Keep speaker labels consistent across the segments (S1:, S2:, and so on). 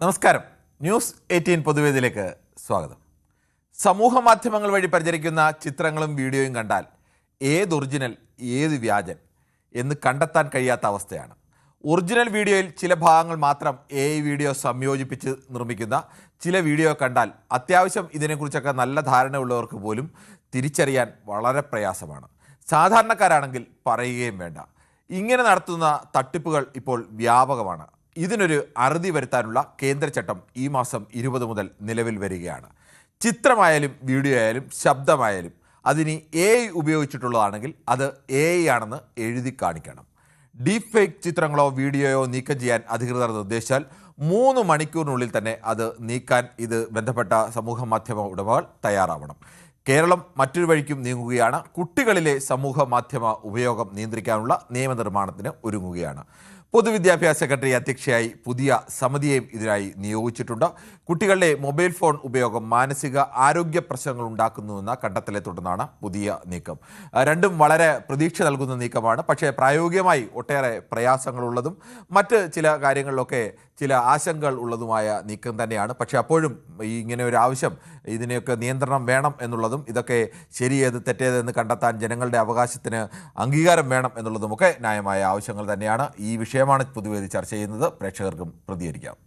S1: നമസ്കാരം. ന്യൂസ് 18 പൊതുവേദിയിലേക്ക് സ്വാഗതം. സമൂഹ മാധ്യമങ്ങൾ വഴി പ്രചരിക്കുന്ന ചിത്രങ്ങളും വീഡിയോയും കണ്ടാൽ ഏത് ഒറിജിനൽ ഏത് വ്യാജൻ എന്ന് കണ്ടെത്താൻ കഴിയാത്ത അവസ്ഥയാണ്. ഒറിജിനൽ വീഡിയോയിൽ ചില ഭാഗങ്ങൾ മാത്രം AI വീഡിയോ സംയോജിപ്പിച്ച് നിർമ്മിക്കുന്ന ചില വീഡിയോ കണ്ടാൽ അത്യാവശ്യം ഇതിനെക്കുറിച്ചൊക്കെ നല്ല ധാരണയുള്ളവർക്ക് പോലും തിരിച്ചറിയാൻ വളരെ പ്രയാസമാണ്. സാധാരണക്കാരാണെങ്കിൽ പറയുകയും വേണ്ട. ഇങ്ങനെ നടത്തുന്ന തട്ടിപ്പുകൾ ഇപ്പോൾ വ്യാപകമാണ്. ഇതിനൊരു അറുതി വരുത്താനുള്ള കേന്ദ്ര ചട്ടം ഈ മാസം 20 മുതൽ നിലവിൽ വരികയാണ്. ചിത്രമായാലും വീഡിയോ ആയാലും ശബ്ദമായാലും അതിന് AI ഉപയോഗിച്ചിട്ടുള്ളതാണെങ്കിൽ അത് AI ആണെന്ന് എഴുതി കാണിക്കണം. ഡീപ് ഫേക്ക് ചിത്രങ്ങളോ വീഡിയോയോ നീക്കം ചെയ്യാൻ അധികൃതർ നിർദ്ദേശിച്ചാൽ 3 മണിക്കൂറിനുള്ളിൽ തന്നെ അത് നീക്കാൻ ഇത് ബന്ധപ്പെട്ട സമൂഹ മാധ്യമ ഉടമകൾ തയ്യാറാവണം. കേരളം മറ്റൊരു വഴിക്കും നീങ്ങുകയാണ്. കുട്ടികളിലെ സമൂഹ മാധ്യമ ഉപയോഗം നിയന്ത്രിക്കാനുള്ള നിയമനിർമ്മാണത്തിന് ഒരുങ്ങുകയാണ്. പൊതുവിദ്യാഭ്യാസ സെക്രട്ടറി അധ്യക്ഷയായി പുതിയ സമിതിയെയും ഇതിനായി നിയോഗിച്ചിട്ടുണ്ട്. കുട്ടികളുടെ മൊബൈൽ ഫോൺ ഉപയോഗം മാനസിക ആരോഗ്യ പ്രശ്നങ്ങൾ ഉണ്ടാക്കുന്നുവെന്ന കണ്ടെത്തലെ തുടർന്നാണ് പുതിയ നീക്കം. രണ്ടും വളരെ പ്രതീക്ഷ നൽകുന്ന നീക്കമാണ്. പക്ഷേ പ്രായോഗികമായി ഒട്ടേറെ പ്രയാസങ്ങളുള്ളതും മറ്റ് ചില കാര്യങ്ങളിലൊക്കെ ചില ആശങ്കകൾ ഉള്ളതുമായ നീക്കം തന്നെയാണ്. പക്ഷേ അപ്പോഴും ഇങ്ങനെ ഒരു ആവശ്യം, ഇതിനെയൊക്കെ നിയന്ത്രണം വേണം എന്നുള്ളതും ഇതൊക്കെ ശരിയേത് തെറ്റേതെന്ന് കണ്ടെത്താൻ ജനങ്ങളുടെ അവകാശത്തിന് അംഗീകാരം വേണം എന്നുള്ളതുമൊക്കെ ന്യായമായ ആവശ്യങ്ങൾ തന്നെയാണ്. ഈ വിഷയമാണ് പൊതുവേദി ചർച്ച ചെയ്യുന്നത്. പ്രേക്ഷകർക്കും പ്രതികരിക്കാം.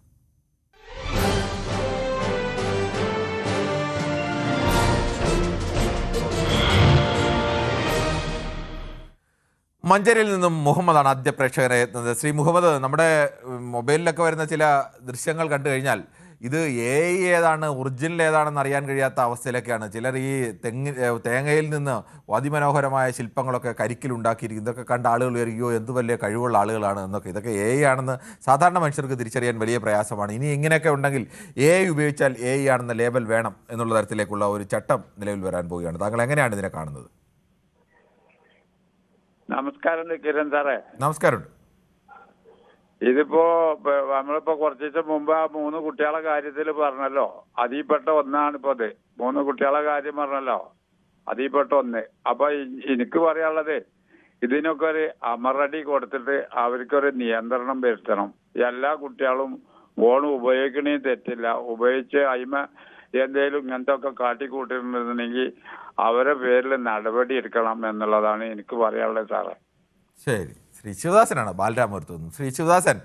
S1: മഞ്ചേരിയിൽ നിന്നും മുഹമ്മദാണ് ആദ്യ പ്രേക്ഷകരെ എത്തുന്നത്. ശ്രീ മുഹമ്മദ്, നമ്മുടെ മൊബൈലിലൊക്കെ വരുന്ന ചില ദൃശ്യങ്ങൾ കണ്ടു കഴിഞ്ഞാൽ ഇത് AI ഏതാണ് ഒറിജിനൽ ഏതാണെന്ന് അറിയാൻ കഴിയാത്ത അവസ്ഥയിലൊക്കെയാണ്. ചിലർ ഈ തേങ്ങയിൽ നിന്ന് അതിമനോഹരമായ ശില്പങ്ങളൊക്കെ കരിക്കിലുണ്ടാക്കിയിരിക്കും. ഇതൊക്കെ കണ്ട ആളുകൾ വിചാരിക്കുകയോ എന്ത് വലിയ കഴിവുള്ള ആളുകളാണ് എന്നൊക്കെ. ഇതൊക്കെ AI ആണെന്ന് സാധാരണ മനുഷ്യർക്ക് തിരിച്ചറിയാൻ വലിയ പ്രയാസമാണ്. ഇനി ഇങ്ങനെയൊക്കെ ഉണ്ടെങ്കിൽ AI ഉപയോഗിച്ചാൽ AI ആണെന്ന ലേബൽ വേണം എന്നുള്ള തരത്തിലേക്കുള്ള ഒരു ചട്ടം നിലവിൽ വരാൻ പോവുകയാണ്. താങ്കൾ എങ്ങനെയാണ് ഇതിനെ കാണുന്നത്?
S2: നമസ്കാരം കിരൺ സാറേ.
S1: നമസ്കാരം.
S2: ഇതിപ്പോ നമ്മളിപ്പോ കുറച്ച് ദിവസം മുമ്പ് ആ 3 കുട്ടികളെ കാര്യത്തിൽ പറഞ്ഞല്ലോ, അതിൽപ്പെട്ട ഒന്നാണ് ഇപ്പൊ അത്. 3 കുട്ടികളെ കാര്യം പറഞ്ഞല്ലോ, അതിൽപ്പെട്ട ഒന്ന്. അപ്പൊ എനിക്ക് പറയാനുള്ളത്, ഇതിനൊക്കെ ഒരു അമറടി കൊടുത്തിട്ട് അവർക്കൊരു നിയന്ത്രണം വരുത്തണം. എല്ലാ കുട്ടികളും ഫോൺ ഉപയോഗിക്കണേ തെറ്റില്ല. ഉപയോഗിച്ച് അയിമ എന്തേലും ഇങ്ങനത്തെ ഒക്കെ കാട്ടിക്കൂട്ടിട്ടുണ്ടെന്നുണ്ടെങ്കിൽ അവരെ പേരിൽ നടപടി എടുക്കണം എന്നുള്ളതാണ് എനിക്ക് പറയാനുള്ളത് സാറേ.
S1: ശരി. ശ്രീ ശിവദാസനാണ് ബാലരാമപുരത്ത് നിന്ന്. ശ്രീ ശിവദാസൻ,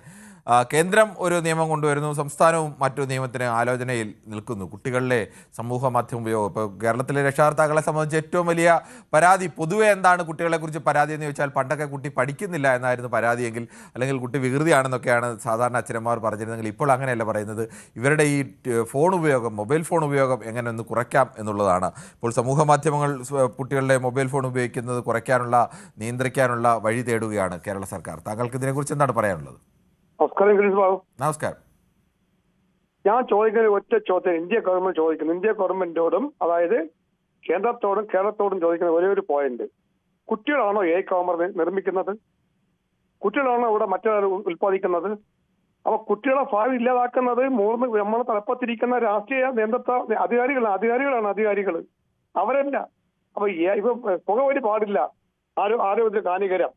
S1: കേന്ദ്രം ഒരു നിയമം കൊണ്ടുവരുന്നു, സംസ്ഥാനവും മറ്റു നിയമത്തിന് ആലോചനയിൽ നിൽക്കുന്നു. കുട്ടികളിലെ സമൂഹ മാധ്യമ ഉപയോഗം. ഇപ്പോൾ കേരളത്തിലെ രക്ഷാകർത്താക്കളെ സംബന്ധിച്ച് ഏറ്റവും വലിയ പരാതി പൊതുവെ എന്താണ് കുട്ടികളെക്കുറിച്ച് പരാതി എന്ന് ചോദിച്ചാൽ, പണ്ടൊക്കെ കുട്ടി പഠിക്കുന്നില്ല എന്നായിരുന്നു പരാതിയെങ്കിൽ, അല്ലെങ്കിൽ കുട്ടി വികൃതിയാണെന്നൊക്കെയാണ് സാധാരണ അച്ഛനമ്മമാർ പറഞ്ഞിരുന്നെങ്കിൽ ഇപ്പോൾ അങ്ങനെയല്ല പറയുന്നത്. ഇവരുടെ ഈ ഫോൺ ഉപയോഗം, മൊബൈൽ ഫോൺ ഉപയോഗം എങ്ങനെ ഒന്ന് കുറയ്ക്കാം എന്നുള്ളതാണ്. ഇപ്പോൾ സമൂഹ മാധ്യമങ്ങൾ കുട്ടികളുടെ മൊബൈൽ ഫോൺ ഉപയോഗിക്കുന്നത് കുറയ്ക്കാനുള്ള, നിയന്ത്രിക്കാനുള്ള വഴി തേടുകയാണ് കേരള സർക്കാർ. താങ്കൾക്ക് ഇതിനെക്കുറിച്ച് എന്താണ് പറയാനുള്ളത്?
S3: നമസ്കാരം ഗിരീഷ് ബാബു.
S1: നമസ്കാരം.
S3: ഞാൻ ചോദിക്കുന്ന ഒറ്റ ചോദ്യം ഇന്ത്യ ഗവൺമെന്റ് ചോദിക്കുന്നു. ഇന്ത്യ ഗവൺമെന്റിനോടും അതായത് കേന്ദ്രത്തോടും കേരളത്തോടും ചോദിക്കുന്ന ഒരേ ഒരു പോയിന്റ്, കുട്ടികളാണോ AI നിർമ്മിക്കുന്നത്? കുട്ടികളാണോ ഇവിടെ മറ്റൊരാൾ ഉത്പാദിക്കുന്നത്? അപ്പൊ കുട്ടികളെ ഭാവി ഇല്ലാതാക്കുന്നത് നമ്മളെ തലപ്പത്തിരിക്കുന്ന രാഷ്ട്രീയ നേതൃത്വ അധികാരികൾ അവരല്ല. അപ്പൊ ഇപ്പൊ പുകവലി പാടില്ല, ആരോഗ്യ ഹാനികരം.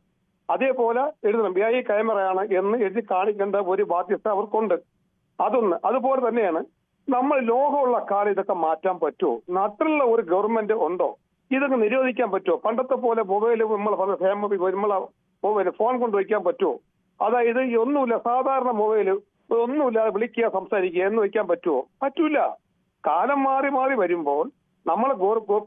S3: അതേപോലെ എഴുതണം AI ക്യാമറയാണ് എന്ന് എഴുതി കാണിക്കേണ്ട ഒരു ബാധ്യത അവർക്കുണ്ട്. അതൊന്ന്. അതുപോലെ തന്നെയാണ് നമ്മൾ ലോകമുള്ള കാലം ഇതൊക്കെ മാറ്റാൻ പറ്റുമോ? നാട്ടിലുള്ള ഒരു ഗവൺമെന്റ് ഉണ്ടോ? ഇതൊക്കെ നിരോധിക്കാൻ പറ്റുമോ? പണ്ടത്തെ പോലെ മൊബൈല് ഫോൺ കൊണ്ടുവയ്ക്കാൻ പറ്റുമോ? അതായത് ഒന്നുമില്ല, സാധാരണ മൊബൈല് ഒന്നുമില്ലാതെ വിളിക്കുക, സംസാരിക്കുക എന്ന് വയ്ക്കാൻ പറ്റുമോ? പറ്റൂല. കാലം മാറി മാറി വരുമ്പോൾ നമ്മൾ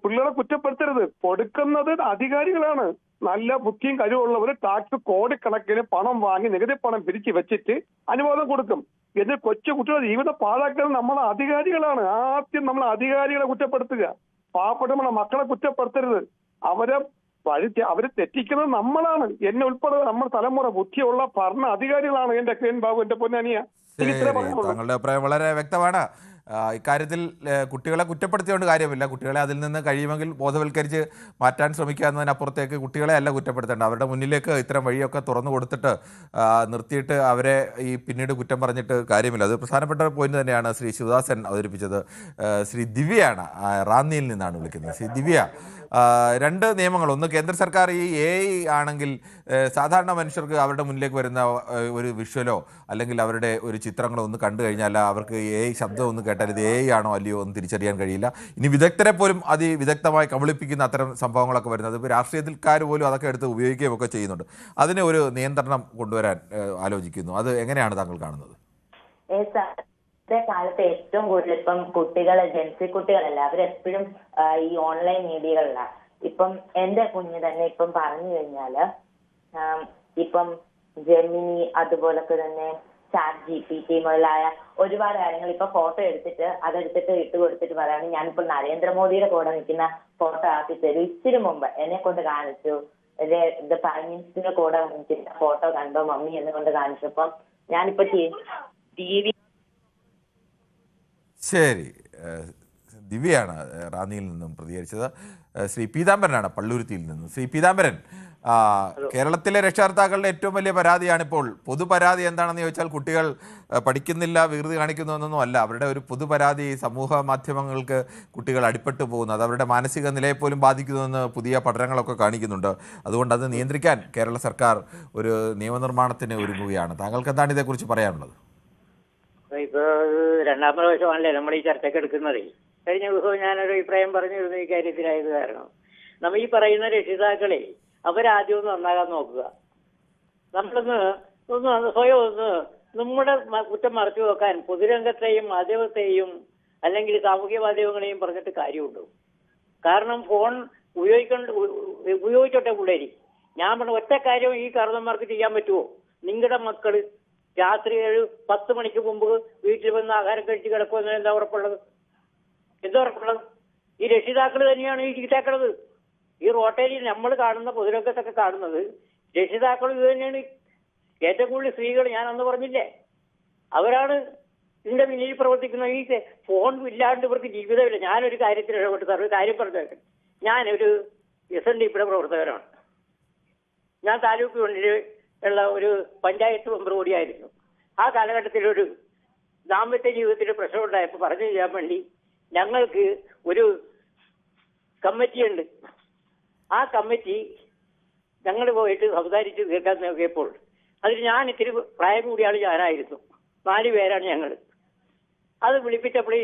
S3: പിള്ളേരെ കുറ്റപ്പെടുത്തരുത്. കൊടുക്കുന്നത് അധികാരികളാണ്. നല്ല ബുദ്ധിയും കഴിവുള്ളവർ ടാക്സ് കോടിക്കണക്കിന് പണം വാങ്ങി നികുതി പണം പിരിച്ചു വെച്ചിട്ട് അനുവാദം കൊടുക്കും. എന്നിട്ട് കൊച്ചു കുട്ടികളുടെ ജീവിതം പാഴാക്കുന്നത് നമ്മളെ അധികാരികളാണ്. ആദ്യം നമ്മൾ അധികാരികളെ കുറ്റപ്പെടുത്തുക, പാവപ്പെട്ട നമ്മളെ മക്കളെ കുറ്റപ്പെടുത്തരുത്. അവരെ തെറ്റിക്കുന്നത് നമ്മളാണ്. എന്നെ ഉൾപ്പെടെ നമ്മുടെ തലമുറ ബുദ്ധിയുള്ള ഭരണ അധികാരികളാണ്. എന്റെ ബാബു, എന്റെ പൊന്നാനിയ.
S1: താങ്കളുടെ അഭിപ്രായം വളരെ വ്യക്തമാണ്. ഇക്കാര്യത്തിൽ കുട്ടികളെ കുറ്റപ്പെടുത്തിയോണ്ട് കാര്യമില്ല. കുട്ടികളെ അതിൽ നിന്ന് കഴിയുമെങ്കിൽ ബോധവൽക്കരിച്ച് മാറ്റാൻ ശ്രമിക്കുക എന്നതിനപ്പുറത്തേക്ക് കുട്ടികളെ അല്ല കുറ്റപ്പെടുത്തേണ്ടത്. അവരുടെ മുന്നിലേക്ക് ഇത്തരം വഴിയൊക്കെ തുറന്നു കൊടുത്തിട്ട് നിർത്തിയിട്ട് അവരെ ഈ പിന്നീട് കുറ്റം പറഞ്ഞിട്ട് കാര്യമില്ല. അത് പ്രധാനപ്പെട്ട പോയിന്റ് തന്നെയാണ് ശ്രീ ശിവദാസൻ അവതരിപ്പിച്ചത്. ശ്രീ ദിവ്യയാണ്, റാന്നിയിൽ നിന്നാണ് വിളിക്കുന്നത്. ശ്രീ ദിവ്യ, രണ്ട് നിയമങ്ങൾ. ഒന്ന്, കേന്ദ്ര സർക്കാർ ഈ AI ആണെങ്കിൽ സാധാരണ മനുഷ്യർക്ക് അവരുടെ മുന്നിലേക്ക് വരുന്ന ഒരു വിഷ്വലോ അല്ലെങ്കിൽ അവരുടെ ഒരു ചിത്രങ്ങളോ ഒന്ന് കണ്ടു കഴിഞ്ഞാൽ അവർക്ക് AI ശബ്ദം ഒന്ന് കേട്ടാൽ ഇത് AI ആണോ അല്ലയോ എന്ന് തിരിച്ചറിയാൻ കഴിയില്ല. ഇനി വിദഗ്ധരെ പോലും അതിവിദഗ്ധമായി കബളിപ്പിക്കുന്ന അത്തരം സംഭവങ്ങളൊക്കെ വരുന്നത് ഇപ്പോൾ രാഷ്ട്രീയക്കാർ പോലും അതൊക്കെ എടുത്ത് ഉപയോഗിക്കുകയും ഒക്കെ ചെയ്യുന്നുണ്ട്. അതിന് ഒരു നിയന്ത്രണം കൊണ്ടുവരാൻ ആലോചിക്കുന്നു. അത് എങ്ങനെയാണ് താങ്കൾ കാണുന്നത്?
S4: ഇന്നത്തെ കാലത്ത് ഏറ്റവും കൂടുതൽ ഇപ്പം കുട്ടികൾ, ജെൻസി കുട്ടികളല്ല, അവരെപ്പോഴും ഈ ഓൺലൈൻ മീഡിയകളിലാണ്. ഇപ്പം എന്റെ കുഞ്ഞ് തന്നെ ഇപ്പം പറഞ്ഞു കഴിഞ്ഞാല് ഇപ്പം ജെമിനി, അതുപോലൊക്കെ തന്നെ ChatGPT മുതലായ ഒരുപാട് കാര്യങ്ങൾ ഇപ്പൊ ഫോട്ടോ എടുത്തിട്ട് അതെടുത്തിട്ട് ഇട്ട് കൊടുത്തിട്ട് പറയാണ്, ഞാനിപ്പോൾ നരേന്ദ്രമോദിയുടെ കൂടെ നിൽക്കുന്ന ഫോട്ടോ ആക്കി തരും. ഇച്ചിരി മുമ്പ് എന്നെ കൊണ്ട് കാണിച്ചു, പ്രൈം മിനിസ്റ്ററിന്റെ കൂടെ നിൽക്കുന്ന ഫോട്ടോ കണ്ടോ മമ്മി എന്നെ കൊണ്ട് കാണിച്ചപ്പം ഞാനിപ്പോ TV.
S1: ശരി, ദിവ്യയാണ് റാന്നിയിൽ നിന്നും പ്രതികരിച്ചത്. ശ്രീ പീതാംബരനാണ് പള്ളുരുത്തിയിൽ നിന്നും. ശ്രീ പീതാംബരൻ, കേരളത്തിലെ രക്ഷകർത്താക്കളുടെ ഏറ്റവും വലിയ പരാതിയാണിപ്പോൾ. പൊതുപരാതി എന്താണെന്ന് ചോദിച്ചാൽ കുട്ടികൾ പഠിക്കുന്നില്ല, വികൃതി കാണിക്കുന്നു എന്നൊന്നും അല്ല. അവരുടെ ഒരു പൊതുപരാതി സമൂഹ മാധ്യമങ്ങൾക്ക് കുട്ടികൾ അടിപ്പെട്ടു പോകുന്നു. അത് അവരുടെ മാനസിക നിലയെ പോലും ബാധിക്കുന്നുവെന്ന് പുതിയ പഠനങ്ങളൊക്കെ കാണിക്കുന്നുണ്ട്. അതുകൊണ്ട് അത് നിയന്ത്രിക്കാൻ കേരള സർക്കാർ ഒരു നിയമനിർമ്മാണത്തിന് ഒരുങ്ങുകയാണ്. താങ്കൾക്ക് എന്താണ് ഇതേക്കുറിച്ച് പറയാനുള്ളത്?
S5: ഇപ്പൊ രണ്ടാം പ്രാവശ്യമാണല്ലേ നമ്മൾ ഈ ചർച്ചയ്ക്ക് എടുക്കുന്നത്. കഴിഞ്ഞ ദിവസവും ഞാനൊരു അഭിപ്രായം പറഞ്ഞിരുന്നു ഈ കാര്യത്തിലായത്. കാരണം നമ്മൾ ഈ പറയുന്ന രക്ഷിതാക്കളെ അവരാദ്യം ഒന്ന് നന്നാകാൻ നോക്കുക. നമ്മളൊന്ന് സ്വയം നമ്മുടെ കുറ്റം മറച്ചു വെക്കാൻ പൊതുരംഗത്തെയും മാധ്യമത്തെയും അല്ലെങ്കിൽ സാമൂഹ്യ മാധ്യമങ്ങളെയും പറഞ്ഞിട്ട് കാര്യമുണ്ടോ? കാരണം ഫോൺ ഉപയോഗിച്ചോട്ടെ പിള്ളേര്. ഞാൻ പറഞ്ഞ ഒറ്റ കാര്യം ഈ കാരണന്മാർക്ക് ചെയ്യാൻ പറ്റുമോ? നിങ്ങളുടെ മക്കള് രാത്രി 10 മണിക്ക് മുമ്പ് വീട്ടിൽ വന്ന് ആഹാരം കഴിച്ച് കിടക്കുമെന്ന് എന്താ ഉറപ്പുള്ളത്? ഈ രക്ഷിതാക്കൾ തന്നെയാണ് ഈ ചീത്താക്കളത്. ഈ റോട്ടേരി നമ്മൾ കാണുന്ന പൊതുരംഗത്തൊക്കെ കാണുന്നത് രക്ഷിതാക്കൾ ഇത് തന്നെയാണ്. ഏറ്റവും കൂടുതൽ സ്ത്രീകൾ, ഞാൻ അന്ന് പറഞ്ഞില്ലേ, അവരാണ് ഇതിന്റെ പിന്നിൽ പ്രവർത്തിക്കുന്നത്. ഈ ഫോൺ ഇല്ലാണ്ട് ഇവർക്ക് ജീവിതമില്ല. ഞാനൊരു കാര്യത്തിൽ ഇടപെട്ട് ഒരു കാര്യം പറഞ്ഞു. ഞാനൊരു SNDP പ്രവർത്തകരാണ്. ഞാൻ താലൂക്ക് യൂണിറ്റിൽ ഉള്ള ഒരു പഞ്ചായത്ത് മെമ്പർ കൂടിയായിരുന്നു. ആ കാലഘട്ടത്തിൽ ഒരു ദാമ്പത്യ ജീവിതത്തിൽ പ്രശ്നം ഉണ്ടായപ്പോൾ പറഞ്ഞു ചെയ്യാൻ വേണ്ടി ഞങ്ങൾക്ക് ഒരു കമ്മിറ്റിയുണ്ട്. ആ കമ്മിറ്റി ഞങ്ങൾ പോയിട്ട് സംസാരിച്ച് തീർക്കാൻ നോക്കിയപ്പോൾ അതിൽ ഞാൻ ഇത്തിരി പ്രായം കൂടിയാണ്, ഞാനായിരുന്നു. 4 പേരാണ് ഞങ്ങൾ. അത് വിളിപ്പിച്ചപ്പോൾ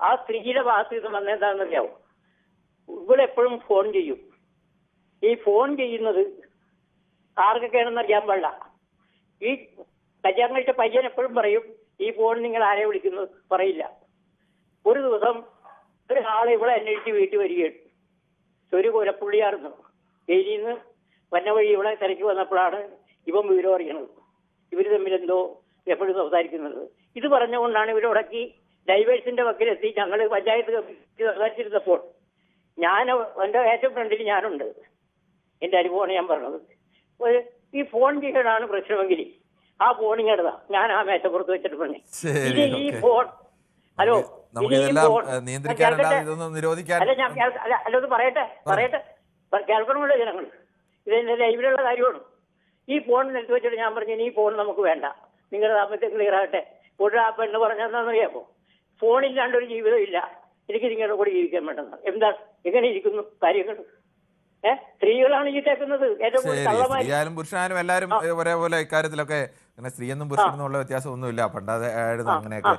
S5: ആ സ്ത്രീയുടെ ഭാഗത്ത് നിന്ന് വന്നെന്താണെന്നറിയാവോ? ഇവളെപ്പോഴും ഫോൺ ചെയ്യും. ഈ ഫോൺ ചെയ്യുന്നത് ആർക്കൊക്കെയാണെന്ന് അറിയാൻ പാടില്ല. ഈ കല്യാണം കഴിച്ച പയ്യൻ എപ്പോഴും പറയും ഈ ഫോൺ നിങ്ങൾ ആരെ വിളിക്കുന്നു പറയില്ല. ഒരു ദിവസം ഒരാളെ ഇവിടെ അന്വേഷിച്ച് വീട്ടിൽ വരികയാണ്. ഒരു കൊലപ്പുള്ളിയായിരുന്നു. ജയിലിൽ നിന്ന് വന്ന വഴി ഇവിടെ തിരക്ക് വന്നപ്പോഴാണ് ഇവൻ വിവരം അറിയണത്. ഇവർ തമ്മിൽ എന്തോ എപ്പോഴും സംസാരിക്കുന്നത്. ഇത് പറഞ്ഞുകൊണ്ടാണ് ഇവരുടക്കി ഡൈവേഴ്സിന്റെ വക്കിലെത്തി. ഞങ്ങൾ പഞ്ചായത്ത് സംസാരിച്ചിരുന്നപ്പോൾ ഞാൻ എൻ്റെ ഏറ്റവും ഫ്രണ്ടിൽ ഞാനുണ്ട്. എൻ്റെ അനുഭവമാണ് ഞാൻ പറഞ്ഞത്. ഈ ഫോൺ ചെയ്യലാണ് പ്രശ്നമെങ്കിൽ ആ ഫോണിങ് എടുത്താ ഞാൻ ആ മേശപ്പുറത്ത് വെച്ചിട്ട് പറഞ്ഞു, ഇനി ഈ ഫോൺ ഹലോ അല്ലത് പറയട്ടെ കേൾക്കണമല്ലോ ജനങ്ങൾ. ഇതെന്റെ ലൈവിലുള്ള കാര്യമാണ്. ഈ ഫോൺ നിലത്ത് വെച്ചിട്ട് ഞാൻ പറഞ്ഞു ഈ ഫോൺ നമുക്ക് വേണ്ട, നിങ്ങളുടെ ദാമ്പത്യം ക്ലിയർ ആകട്ടെ. ഒരു ആ പെണ്ണ് പറഞ്ഞെന്താണെന്നറിയാമോ? ഫോണില്ലാണ്ടൊരു ജീവിതം ഇല്ല, എനിക്ക് നിങ്ങളുടെ കൂടെ ജീവിക്കാൻ വേണ്ടെന്ന്. എന്താ എങ്ങനെ ഇരിക്കുന്നു കാര്യങ്ങൾ? സ്ത്രീകളാണ് ഈ കേൾക്കുന്നത് ഏറ്റവും കൂടുതൽ.
S1: സ്ത്രീയായാലും പുരുഷനായാലും എല്ലാവരും ഒരേപോലെ ഇക്കാര്യത്തിലൊക്കെ അങ്ങനെ സ്ത്രീയെന്നും പുരുഷനെന്നും ഉള്ള വ്യത്യാസം ഒന്നുമില്ല. പണ്ടാതെ ആയിരുന്നു അങ്ങനെയൊക്കെ.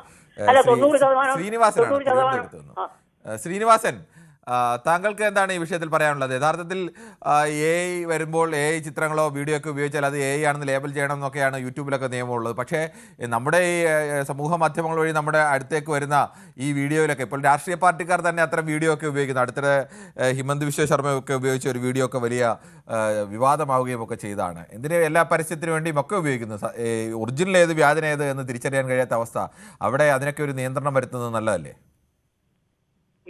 S1: ശ്രീനിവാസൻ, താങ്കൾക്ക് എന്താണ് ഈ വിഷയത്തിൽ പറയാനുള്ളത്? യഥാർത്ഥത്തിൽ AI വരുമ്പോൾ AI ചിത്രങ്ങളോ വീഡിയോ ഒക്കെ ഉപയോഗിച്ചാൽ അത് AI ആണെന്ന് ലേബൽ ചെയ്യണം എന്നൊക്കെയാണ് യൂട്യൂബിലൊക്കെ നിയമമുള്ളത്. പക്ഷേ നമ്മുടെ ഈ സമൂഹ മാധ്യമങ്ങൾ വഴി നമ്മുടെ അടുത്തേക്ക് വരുന്ന ഈ വീഡിയോയിലൊക്കെ ഇപ്പോൾ രാഷ്ട്രീയ പാർട്ടിക്കാർ തന്നെ അത്തരം വീഡിയോ ഒക്കെ ഉപയോഗിക്കുന്നു. അടുത്തിടെ ഹിമന്ത് വിശ്വ ശർമ്മയൊക്കെ ഉപയോഗിച്ച ഒരു വീഡിയോ ഒക്കെ വലിയ വിവാദമാവുകയും ഒക്കെ ചെയ്തതാണ്. എന്തിന് എല്ലാ പരസ്യത്തിനു വേണ്ടിയും ഒക്കെ ഉപയോഗിക്കുന്നു. ഒറിജിനൽ ഏത് വ്യാജന ഏത് എന്ന് തിരിച്ചറിയാൻ കഴിയാത്ത അവസ്ഥ. അവിടെ അതിനൊക്കെ ഒരു നിയന്ത്രണം വരുത്തുന്നത് നല്ലതല്ലേ?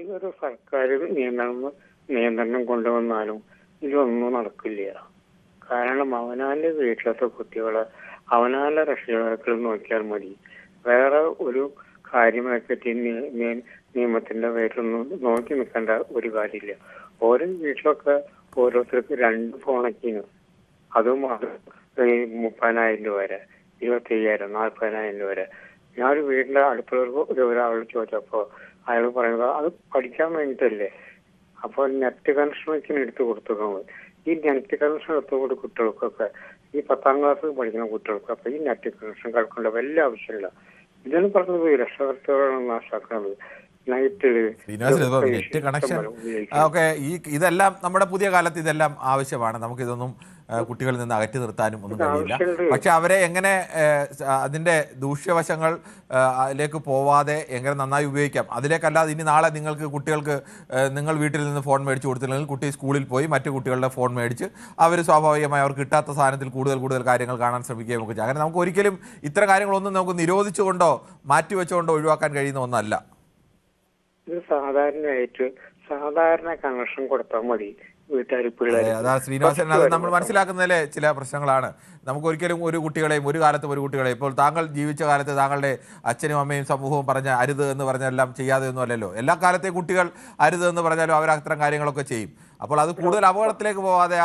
S5: ഇതൊരു സർക്കാർ നിയന്ത്രണം കൊണ്ടുവന്നാലും ഇതൊന്നും നടക്കില്ല. കാരണം അവനാന്റെ വീട്ടിലത്തെ കുട്ടികളെ അവനാന്റെ രക്ഷിതാക്കൾ നോക്കിയാൽ മതി. വേറെ ഒരു
S6: കാര്യങ്ങളെപ്പറ്റി നിയമത്തിന്റെ പേരിലൊന്നും നോക്കി നിൽക്കേണ്ട ഒരു കാര്യമില്ല. ഓരോ വീട്ടിലൊക്കെ ഓരോരുത്തർക്ക് 2 ഫോണൊക്കെയാണ്. അതും 30,000 രൂപ വരെ, 25,000, 40,000 രൂപ വരെ. ഞാനൊരു വീട്ടിലെ അടുത്തുള്ള ഒരാളോട് ചോദിച്ചപ്പോ അയാൾ പറയുന്നത് അത് പഠിക്കാൻ വേണ്ടിയിട്ടല്ലേ. അപ്പോൾ നെറ്റ് കണക്ഷൻ വെച്ചാൽ എടുത്തു കൊടുത്തുകൊണ്ട് ഈ നെറ്റ് കണക്ഷൻ എടുത്തുകൊണ്ട് കുട്ടികൾക്കൊക്കെ ഈ 10ാം ക്ലാസ് പഠിക്കുന്ന കുട്ടികൾക്കൊക്കെ ഈ നെറ്റ് കണക്ഷൻ കളിക്കേണ്ട വലിയ ആവശ്യമില്ല. ഇതാണ് പറഞ്ഞത് രക്ഷകർത്താക്കളാണ് നാശാക്കുന്നത്.
S1: നെറ്റ് കണക്ഷൻ ഒക്കെ ഇതെല്ലാം നമ്മുടെ പുതിയ കാലത്ത് ഇതെല്ലാം ആവശ്യമാണ്. നമുക്കിതൊന്നും കുട്ടികളിൽ നിന്ന് അകറ്റി നിർത്താനും ഒന്നും കഴിയില്ല. പക്ഷെ അവരെ എങ്ങനെ അതിൻ്റെ ദൂഷ്യവശങ്ങളിലേക്ക് പോവാതെ എങ്ങനെ നന്നായി ഉപയോഗിക്കാം, അതിലേക്കല്ലാതെ ഇനി നാളെ കുട്ടികൾക്ക് നിങ്ങൾ വീട്ടിൽ നിന്ന് ഫോൺ മേടിച്ച് കൊടുത്തില്ലെങ്കിൽ കുട്ടി സ്കൂളിൽ പോയി മറ്റു കുട്ടികളുടെ ഫോൺ മേടിച്ച് അവർ സ്വാഭാവികമായി അവർക്ക് കിട്ടാത്ത സാധനത്തിൽ കൂടുതൽ കാര്യങ്ങൾ കാണാൻ ശ്രമിക്കുകയും ഒക്കെ ചെയ്യും. അങ്ങനെ നമുക്ക് ഒരിക്കലും ഇത്തരം കാര്യങ്ങളൊന്നും നമുക്ക് നിരോധിച്ചുകൊണ്ടോ മാറ്റിവെച്ചുകൊണ്ടോ ഒഴിവാക്കാൻ കഴിയുന്ന ഒന്നല്ല.
S6: ഇത് സാധാരണ കണക്ഷൻ കൊടുത്താൽ മതി വീട്ടുകാർ പിള്ളേർ.
S1: അതാ ശ്രീനിവാസൻ, അത് നമ്മൾ മനസ്സിലാക്കുന്നതിലെ ചില പ്രശ്നങ്ങളാണ്. നമുക്കൊരിക്കലും ഒരു കാലത്തും ഒരു കുട്ടികളെയും ഇപ്പോൾ താങ്കൾ ജീവിച്ച കാലത്ത് താങ്കളുടെ അച്ഛനും അമ്മയും സമൂഹവും പറഞ്ഞ അരുത് എന്ന് പറഞ്ഞെല്ലാം ചെയ്യാതെ ഒന്നും അല്ലല്ലോ. എല്ലാ കാലത്തെയും കുട്ടികൾ അരുത് എന്ന് പറഞ്ഞാലും അവർ അത്തരം കാര്യങ്ങളൊക്കെ ചെയ്യും. അപ്പോൾ അത് കൂടുതൽ അപകടത്തിലേക്ക് പോവാതെ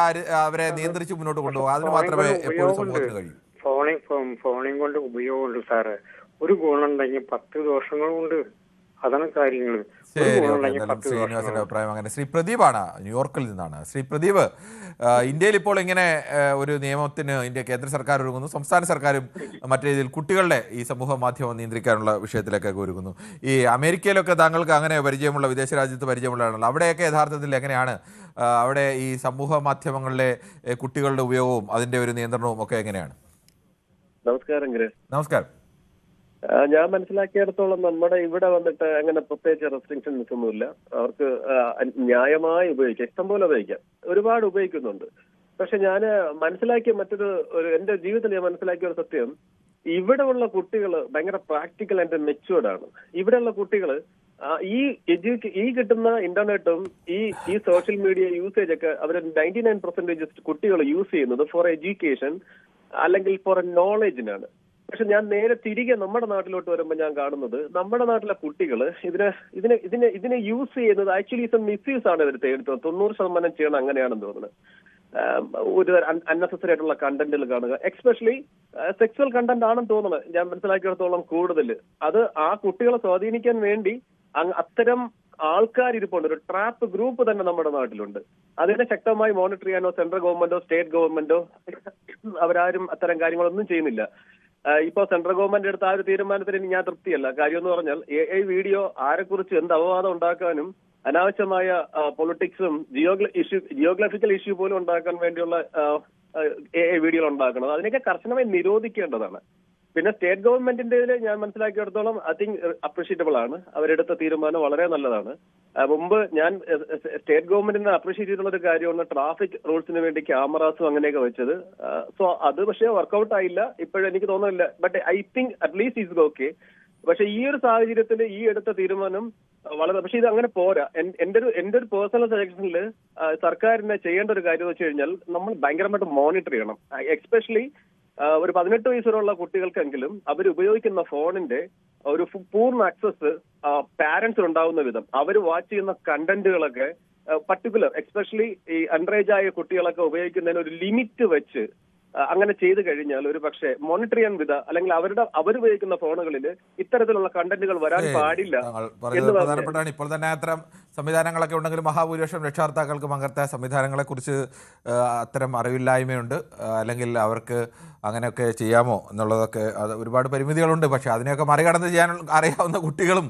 S1: അവരെ നിയന്ത്രിച്ച് മുന്നോട്ട് കൊണ്ടുപോകും. അതിന് മാത്രമേ എപ്പോഴും സമൂഹത്തിന് കഴിയൂ.
S6: ഫോണിൽ കൊണ്ട് ഉപയോഗമുണ്ട് സാറ്. ഒരു ഗുണമുണ്ടെങ്കിൽ 10 ദോഷങ്ങളുണ്ട്. അതാണ് കാര്യങ്ങൾ.
S1: ശ്രീനിവാസന്റെ അഭിപ്രായം അങ്ങനെ. ശ്രീ പ്രദീപാണ് ന്യൂയോർക്കിൽ നിന്നാണ്. ശ്രീ പ്രദീപ്, ഇന്ത്യയിൽ ഇപ്പോൾ ഇങ്ങനെ ഒരു നിയമത്തിന് കേന്ദ്ര സർക്കാർ ഒരുങ്ങുന്നു, സംസ്ഥാന സർക്കാരും മറ്റു രീതിയിൽ കുട്ടികളുടെ ഈ സമൂഹ മാധ്യമം നിയന്ത്രിക്കാനുള്ള വിഷയത്തിലേക്കൊക്കെ ഒരുങ്ങുന്നു. ഈ അമേരിക്കയിലൊക്കെ താങ്കൾക്ക് അങ്ങനെ പരിചയമുള്ള, വിദേശ രാജ്യത്ത് പരിചയമുള്ളതാണല്ലോ, അവിടെയൊക്കെ യഥാർത്ഥത്തിൽ എങ്ങനെയാണ് അവിടെ ഈ സമൂഹ മാധ്യമങ്ങളിലെ കുട്ടികളുടെ ഉപയോഗവും അതിന്റെ ഒരു നിയന്ത്രണവും ഒക്കെ എങ്ങനെയാണ്?
S7: നമസ്കാരം ഗ്രേസ്.
S1: നമസ്കാരം.
S7: ഞാൻ മനസ്സിലാക്കിയിടത്തോളം നമ്മുടെ ഇവിടെ വന്നിട്ട് അങ്ങനെ പ്രത്യേകിച്ച് റെസ്ട്രിക്ഷൻസ് ഒന്നുമില്ല. അവർക്ക് ന്യായമായി ഉപയോഗിക്കാം, ഇഷ്ടംപോലെ ഉപയോഗിക്കാം, ഒരുപാട് ഉപയോഗിക്കുന്നുണ്ട്. പക്ഷെ ഞാൻ മനസ്സിലാക്കിയ എന്റെ ജീവിതത്തിൽ ഞാൻ മനസ്സിലാക്കിയ ഒരു സത്യം, ഇവിടെ ഉള്ള കുട്ടികൾ ഭയങ്കര പ്രാക്ടിക്കൽ ആൻഡ് മെച്യൂർഡ് ആണ്. ഇവിടെയുള്ള കുട്ടികൾ ഈ കിട്ടുന്ന ഇന്റർനെറ്റും ഈ സോഷ്യൽ മീഡിയ യൂസേജ് ഒക്കെ അവർ 99% കുട്ടികൾ യൂസ് ചെയ്യുന്നത് ഫോർ എഡ്യൂക്കേഷൻ അല്ലെങ്കിൽ ഫോർ നോളജിനാണ്. പക്ഷെ ഞാൻ നേരെ തിരികെ നമ്മുടെ നാട്ടിലോട്ട് വരുമ്പോൾ ഞാൻ കാണുന്നത് നമ്മുടെ നാട്ടിലെ കുട്ടികൾ ഇതിനെ യൂസ് ചെയ്യുന്നത് ആക്ച്വലി മിസ്യൂസ് ആണ് ഇവർ തേടുന്നത്. 90% ചെയ്യണം അങ്ങനെയാണെന്ന് തോന്നുന്നത്. ഒരു അൺനെസസറി ആയിട്ടുള്ള കണ്ടന്റുകൾ കാണുക, എക്സ്പെഷ്യലി സെക്സ്വൽ കണ്ടന്റ് ആണെന്ന് തോന്നുന്നത് ഞാൻ മനസ്സിലാക്കിയിടത്തോളം കൂടുതൽ. അത് ആ കുട്ടികളെ സ്വാധീനിക്കാൻ വേണ്ടി അത്തരം ആൾക്കാർ ഇരിപ്പുണ്ട്. ഒരു ട്രാപ്പ് ഗ്രൂപ്പ് തന്നെ നമ്മുടെ നാട്ടിലുണ്ട്. അതിനെ ശക്തമായി മോണിറ്റർ ചെയ്യാനോ സെൻട്രൽ ഗവൺമെന്റോ സ്റ്റേറ്റ് ഗവൺമെന്റോ അവരാരും അത്തരം കാര്യങ്ങളൊന്നും ചെയ്യുന്നില്ല. ഇപ്പൊ സെൻട്രൽ ഗവൺമെന്റ് എടുത്ത ആ ഒരു തീരുമാനത്തിന് ഞാൻ തൃപ്തിയല്ല. കാര്യം എന്ന് പറഞ്ഞാൽ AI വീഡിയോ ആരെക്കുറിച്ച് എന്ത് അപവാദം ഉണ്ടാക്കാനും അനാവശ്യമായ പൊളിറ്റിക്സും ജിയോഗ്രഫിക്കൽ ഇഷ്യൂ പോലും ഉണ്ടാക്കാൻ വേണ്ടിയുള്ള AI വീഡിയോ ഉണ്ടാക്കുന്നത്, അതിനൊക്കെ കർശനമായി നിരോധിക്കേണ്ടതാണ്. പിന്നെ സ്റ്റേറ്റ് ഗവൺമെന്റിന്റെ ഞാൻ മനസ്സിലാക്കിയിടത്തോളം ഐ തിങ്ക് അപ്രീഷിയറ്റബിൾ ആണ്. അവരെടുത്ത തീരുമാനം വളരെ നല്ലതാണ്. മുമ്പ് ഞാൻ സ്റ്റേറ്റ് ഗവൺമെന്റിനെ അപ്രീഷിയേറ്റ് ചെയ്തിട്ടുള്ള ഒരു കാര്യമാണ് ട്രാഫിക് റൂൾസിന് വേണ്ടി ക്യാമറാസും അങ്ങനെയൊക്കെ വെച്ചത്. സോ അത് പക്ഷേ വർക്ക്ഔട്ട് ആയില്ല ഇപ്പോഴും എനിക്ക് തോന്നുന്നില്ല. But I think at least is okay. പക്ഷെ ഈ ഒരു സാഹചര്യത്തിൽ ഈ എടുത്ത തീരുമാനം വളരെ, പക്ഷെ ഇത് അങ്ങനെ പോരാ. എന്റെ ഒരു പേഴ്സണൽ സജഷനിൽ സർക്കാരിനെ ചെയ്യേണ്ട ഒരു കാര്യം എന്ന് വെച്ച് കഴിഞ്ഞാൽ നമ്മൾ ഭയങ്കരമായിട്ട് മോണിറ്റർ ചെയ്യണം. എക്സ്പെഷ്യലി ഒരു 18 വയസ്സുള്ള കുട്ടികൾക്കെങ്കിലും അവർ ഉപയോഗിക്കുന്ന ഫോണിന്റെ ഒരു പൂർണ്ണ ആക്സസ് പാരന്റ്സിന് ഉണ്ടാവുന്ന വിധം അവർ വാച്ച് ചെയ്യുന്ന കണ്ടന്റുകളൊക്കെ പർട്ടിക്കുലർ എക്സ്പെഷ്യലി ഈ അണ്ടറേജ് ആയ കുട്ടികളൊക്കെ ഉപയോഗിക്കുന്നതിന് ഒരു ലിമിറ്റ് വെച്ച് അങ്ങനെ ചെയ്തു കഴിഞ്ഞാൽ ഒരു പക്ഷേ മോണിറ്റർ ചെയ്യാൻ അല്ലെങ്കിൽ അവരുപയോഗിക്കുന്ന ഫോണുകളിൽ ഇത്തരത്തിലുള്ള കണ്ടന്റുകൾ വരാൻ പാടില്ല.
S1: പ്രധാനപ്പെട്ടാണ്. ഇപ്പോൾ തന്നെ അത്തരം സംവിധാനങ്ങളൊക്കെ ഉണ്ടെങ്കിലും മഹാഭൂരിപക്ഷം രക്ഷകർത്താക്കൾക്കും അങ്ങനത്തെ സംവിധാനങ്ങളെ കുറിച്ച് അത്തരം അറിവില്ലായ്മയുണ്ട്. അല്ലെങ്കിൽ അവർക്ക് അങ്ങനെയൊക്കെ ചെയ്യാമോ എന്നുള്ളതൊക്കെ അത് ഒരുപാട് പരിമിതികളുണ്ട്. പക്ഷെ അതിനെയൊക്കെ മറികടന്ന് ചെയ്യാൻ അറിയാവുന്ന കുട്ടികളും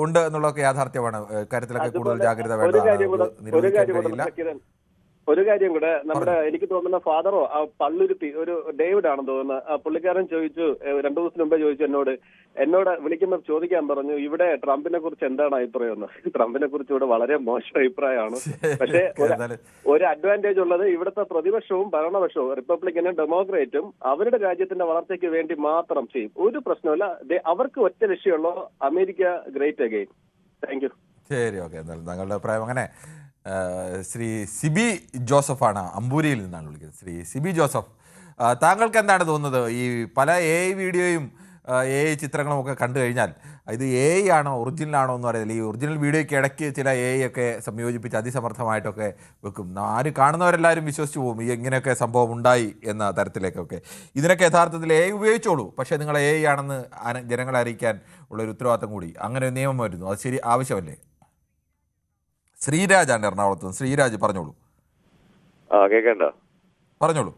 S1: ഉണ്ട് എന്നുള്ളതൊക്കെ യാഥാർത്ഥ്യമാണ്. ഇക്കാര്യത്തിലൊക്കെ കൂടുതൽ ജാഗ്രത വേണ്ട.
S7: ഒരു കാര്യം കൂടെ, നമ്മുടെ എനിക്ക് തോന്നുന്ന ഫാദറോ ആ പള്ളുരുത്തി ഒരു ഡേവിഡ് ആണെന്ന് തോന്നുന്നത്, പുള്ളിക്കാരൻ ചോദിച്ചു 2 ദിവസം മുമ്പേ ചോദിച്ചു എന്നോട് വിളിക്കുമ്പോൾ ചോദിക്കാൻ പറഞ്ഞു ഇവിടെ ട്രംപിനെ കുറിച്ച് എന്താണ് അഭിപ്രായം എന്ന്. ട്രംപിനെ കുറിച്ച് ഇവിടെ വളരെ മോശം അഭിപ്രായമാണ്. പക്ഷേ ഒരു അഡ്വാൻറ്റേജ് ഉള്ളത് ഇവിടുത്തെ പ്രതിപക്ഷവും ഭരണപക്ഷവും റിപ്പബ്ലിക്കനും ഡെമോക്രേറ്റും അവരുടെ രാജ്യത്തിന്റെ വളർച്ചയ്ക്ക് വേണ്ടി മാത്രം ചെയ്യും. ഒരു പ്രശ്നമില്ല. അവർക്ക് ഒറ്റ ലക്ഷ്യമുള്ളൂ, America great again. Thank you.
S1: ശരി, ഓക്കെ. എന്നാലും താങ്കളുടെ അഭിപ്രായം അങ്ങനെ. ശ്രീ സിബി ജോസഫാണ് അമ്പൂരിയിൽ നിന്നാണ് വിളിക്കുന്നത്. ശ്രീ സിബി ജോസഫ്, താങ്കൾക്ക് എന്താണ് തോന്നുന്നത്? ഈ പല AI വീഡിയോയും AI ചിത്രങ്ങളും ഒക്കെ കണ്ടു കഴിഞ്ഞാൽ ഇത് AI ആണോ ഒറിജിനലാണോ എന്ന് അറിയില്ല. ഈ ഒറിജിനൽ വീഡിയോയ്ക്ക് ഇടയ്ക്ക് ചില AI ഒക്കെ സംയോജിപ്പിച്ച് അതിസമർത്ഥമായിട്ടൊക്കെ വെക്കും. ആര് കാണുന്നവരെല്ലാവരും വിശ്വസിച്ച് പോകും ഈ ഇങ്ങനെയൊക്കെ സംഭവം ഉണ്ടായി എന്ന തരത്തിലേക്കൊക്കെ. ഇതിനൊക്കെ യഥാർത്ഥത്തിൽ AI ഉപയോഗിച്ചോളൂ, പക്ഷേ നിങ്ങൾ AI ആണെന്ന് ജനങ്ങളെ അറിയിക്കാൻ ഉള്ളൊരു ഉത്തരവാദിത്തം കൂടി, അങ്ങനെ ഒരു നിയമം വരുന്നു. അത് ശരി, ആവശ്യമല്ലേ? ശ്രീരാജാണ് എറണാകുളത്ത്. ശ്രീരാജ് പറഞ്ഞോളൂ.
S8: കേക്കണ്ട
S1: പറഞ്ഞോളൂ.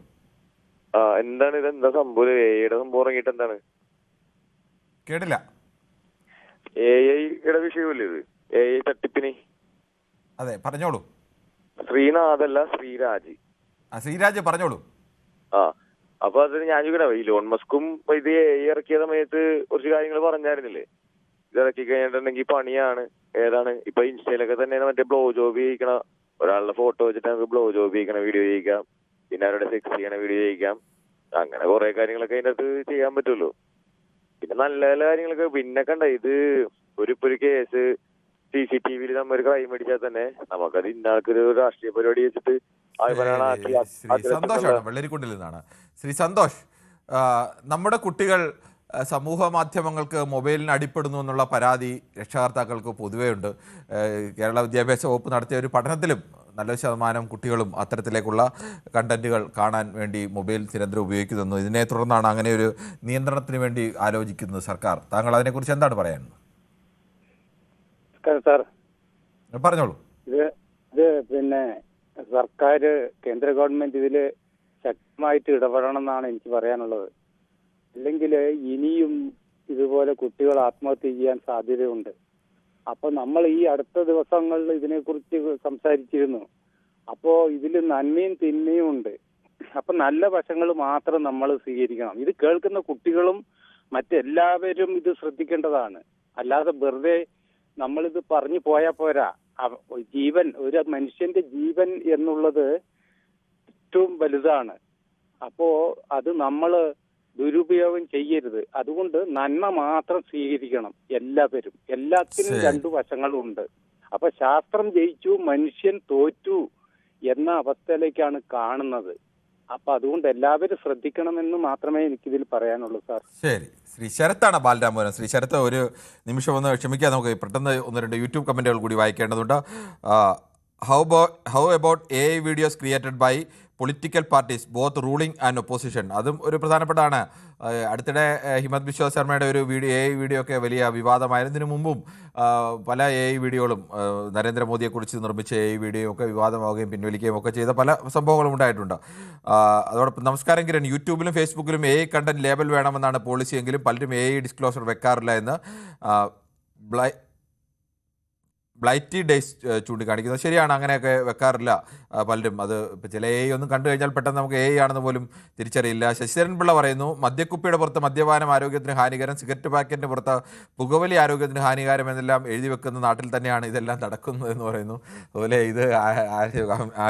S8: എന്താണ് ഇത്? എന്താ സംഭവം? എയുടെ സംഭവം ഇറങ്ങിയിട്ട് എന്താണ്?
S1: കേട്ടില്ല.
S8: എയുടെ വിഷയമല്ലേ ഇത്? AI തട്ടിപ്പിന്.
S1: അതെ, പറഞ്ഞോളൂ.
S8: ശ്രീനാഥല്ല, ശ്രീരാജ്.
S1: ശ്രീരാജ് പറഞ്ഞോളൂ.
S8: അപ്പൊ അത് ഞാൻ ചോദിക്കണ, ഇലോൺ മസ്കും ഇത് AI ഇറക്കിയ സമയത്ത് കുറച്ച് കാര്യങ്ങൾ പറഞ്ഞായിരുന്നില്ലേ? ഇത് ഇറക്കി കഴിഞ്ഞിട്ടുണ്ടെങ്കിൽ പണിയാണ്. ഏതാണ് ഇപ്പൊ ഇൻസ്റ്റയിലൊക്കെ തന്നെ മറ്റേ ബ്ലോ ജോബ് ചെയ്യിക്കണ ഒരാളുടെ ഫോട്ടോ വെച്ചിട്ട് നമുക്ക് ബ്ലോ ജോബ് ചെയ്യിക്കണ വീഡിയോ ചെയ്യിക്കാം, പിന്നെ അവരുടെ സെക്സ് ചെയ്യണ വീഡിയോ ചെയ്യിക്കാം. അങ്ങനെ കുറെ കാര്യങ്ങളൊക്കെ അതിൻ്റെ അകത്ത് ചെയ്യാൻ പറ്റുമല്ലോ. പിന്നെ നല്ല നല്ല കാര്യങ്ങളൊക്കെ പിന്നെ കണ്ട ഇത് ഒരു കേസ് CCTV നമ്മൾ ഒരു ക്രൈം അടിച്ചാൽ തന്നെ നമുക്കത് ഇന്നാൾക്കൊരു രാഷ്ട്രീയ പരിപാടി വെച്ചിട്ട്
S1: സന്തോഷമാണ് വെള്ളരിക്കുണ്ടിൽ നിന്നാണ്. ശ്രീ സന്തോഷ്, നമ്മുടെ കുട്ടികൾ സമൂഹ മാധ്യമങ്ങൾക്ക് മൊബൈലിന് അടിപ്പെടുന്നു എന്നുള്ള പരാതി രക്ഷകർത്താക്കൾക്ക് പൊതുവേ ഉണ്ട്. കേരള വിദ്യാഭ്യാസ വകുപ്പ് നടത്തിയ ഒരു പഠനത്തിലും നല്ലൊരു ശതമാനം കുട്ടികളും അത്തരത്തിലേക്കുള്ള കണ്ടന്റുകൾ കാണാൻ വേണ്ടി മൊബൈൽ നിരന്തരം ഉപയോഗിക്കുന്നു. ഇതിനെ തുടർന്നാണ് അങ്ങനെ ഒരു നിയന്ത്രണത്തിന് വേണ്ടി ആലോചിക്കുന്നത് സർക്കാർ. താങ്കൾ അതിനെക്കുറിച്ച് എന്താണ് പറയാനുള്ളത്?
S9: സാർ,
S1: പറഞ്ഞോളൂ.
S9: ഇത് പിന്നെ സർക്കാർ, കേന്ദ്ര ഗവൺമെന്റ് ഇതിൽ ശക്തമായിട്ട് ഇടപെടണം എന്നാണ് എനിക്ക് പറയാനുള്ളത്. അല്ലെങ്കിൽ ഇനിയും ഇതുപോലെ കുട്ടികൾ ആത്മഹത്യ ചെയ്യാൻ സാധ്യതയുണ്ട്. അപ്പൊ നമ്മൾ ഈ അടുത്ത ദിവസങ്ങളിൽ ഇതിനെക്കുറിച്ച് സംസാരിച്ചിരുന്നു. അപ്പോ ഇതിൽ നന്മയും തിന്മയും ഉണ്ട്. അപ്പൊ നല്ല വശങ്ങൾ മാത്രം നമ്മൾ സ്വീകരിക്കണം. ഇത് കേൾക്കുന്ന കുട്ടികളും മറ്റെല്ലാവരും ഇത് ശ്രദ്ധിക്കേണ്ടതാണ്. അല്ലാതെ വെറുതെ നമ്മളിത് പറഞ്ഞു പോയാൽ പോരാ. ജീവൻ, ഒരു മനുഷ്യന്റെ ജീവൻ എന്നുള്ളത് ഏറ്റവും വലുതാണ്. അപ്പോ അത് നമ്മള് ദുരുപയോഗം ചെയ്യരുത്. അതുകൊണ്ട് നന്മ മാത്രം സ്വീകരിക്കണം എല്ലാവരും. എല്ലാത്തിനും രണ്ടു വശങ്ങളുണ്ട്. അപ്പൊ ശാസ്ത്രം ജയിച്ചു, മനുഷ്യൻ തോറ്റു എന്ന അവസ്ഥയിലേക്കാണ് കാണുന്നത്. അപ്പൊ അതുകൊണ്ട് എല്ലാവരും ശ്രദ്ധിക്കണമെന്ന് മാത്രമേ എനിക്കിതിൽ പറയാനുള്ളൂ സാർ.
S1: ശരി, ശ്രീ ശരത്താണ് ബാലരാമപുരം. ശ്രീ ശരത്ത്, ഒരു നിമിഷം ഒന്ന് ക്ഷമിക്കുക, നമുക്ക് പെട്ടെന്ന് 1-2 യൂട്യൂബ് കമൻറ്റുകൾ കൂടി വായിക്കേണ്ടതുണ്ട്. How about AI videos created by political parties both ruling and opposition? അതും ഒരു പ്രധാനപ്പെട്ടാണ്. അടുത്തിടെ ഹിമന്ത് ബിശ്വ ശർമ്മയുടെ ഒരു AI വീഡിയോ ഒക്കെ വലിയ വിവാദമായിരുന്നതിന് മുമ്പും പല AI വീഡിയോകളും നരേന്ദ്രമോദിയെക്കുറിച്ച് നിർമ്മിച്ച AI വീഡിയോ ഒക്കെ വിവാദമാവുകയും പിൻവലിക്കുകയും ഒക്കെ ചെയ്ത പല സംഭവങ്ങളും ഉണ്ടായിട്ടുണ്ട്. അതോടൊപ്പം നമസ്കാരം കിരൺ, യൂട്യൂബിലും ഫേസ്ബുക്കിലും AI കണ്ടന്റ് ലേബൽ വേണമെന്നാണ് പോളിസി എങ്കിലും പലരും AI ഡിസ്ക്ലോസർ വെക്കാറില്ല എന്ന് ബ്ലൈറ്റി ഡേയ്സ് ചൂണ്ടിക്കാണിക്കുന്നത്. ശരിയാണ്, അങ്ങനെയൊക്കെ വെക്കാറില്ല പലരും. അത് ഇപ്പോൾ ചില AI ഒന്നും കണ്ടു കഴിഞ്ഞാൽ പെട്ടെന്ന് നമുക്ക് AI ആണെന്ന് പോലും തിരിച്ചറിയില്ല. ശശിധരൻ പിള്ള പറയുന്നു, മദ്യക്കുപ്പിയുടെ പുറത്ത് മദ്യപാനം ആരോഗ്യത്തിന് ഹാനികരം, സിഗരറ്റ് പാക്കറ്റിൻ്റെ പുറത്ത് പുകവലി ആരോഗ്യത്തിന് ഹാനികരം എന്നെല്ലാം എഴുതി വെക്കുന്ന നാട്ടിൽ തന്നെയാണ് ഇതെല്ലാം നടക്കുന്നത് എന്ന് പറയുന്നു. അതുപോലെ ഇത്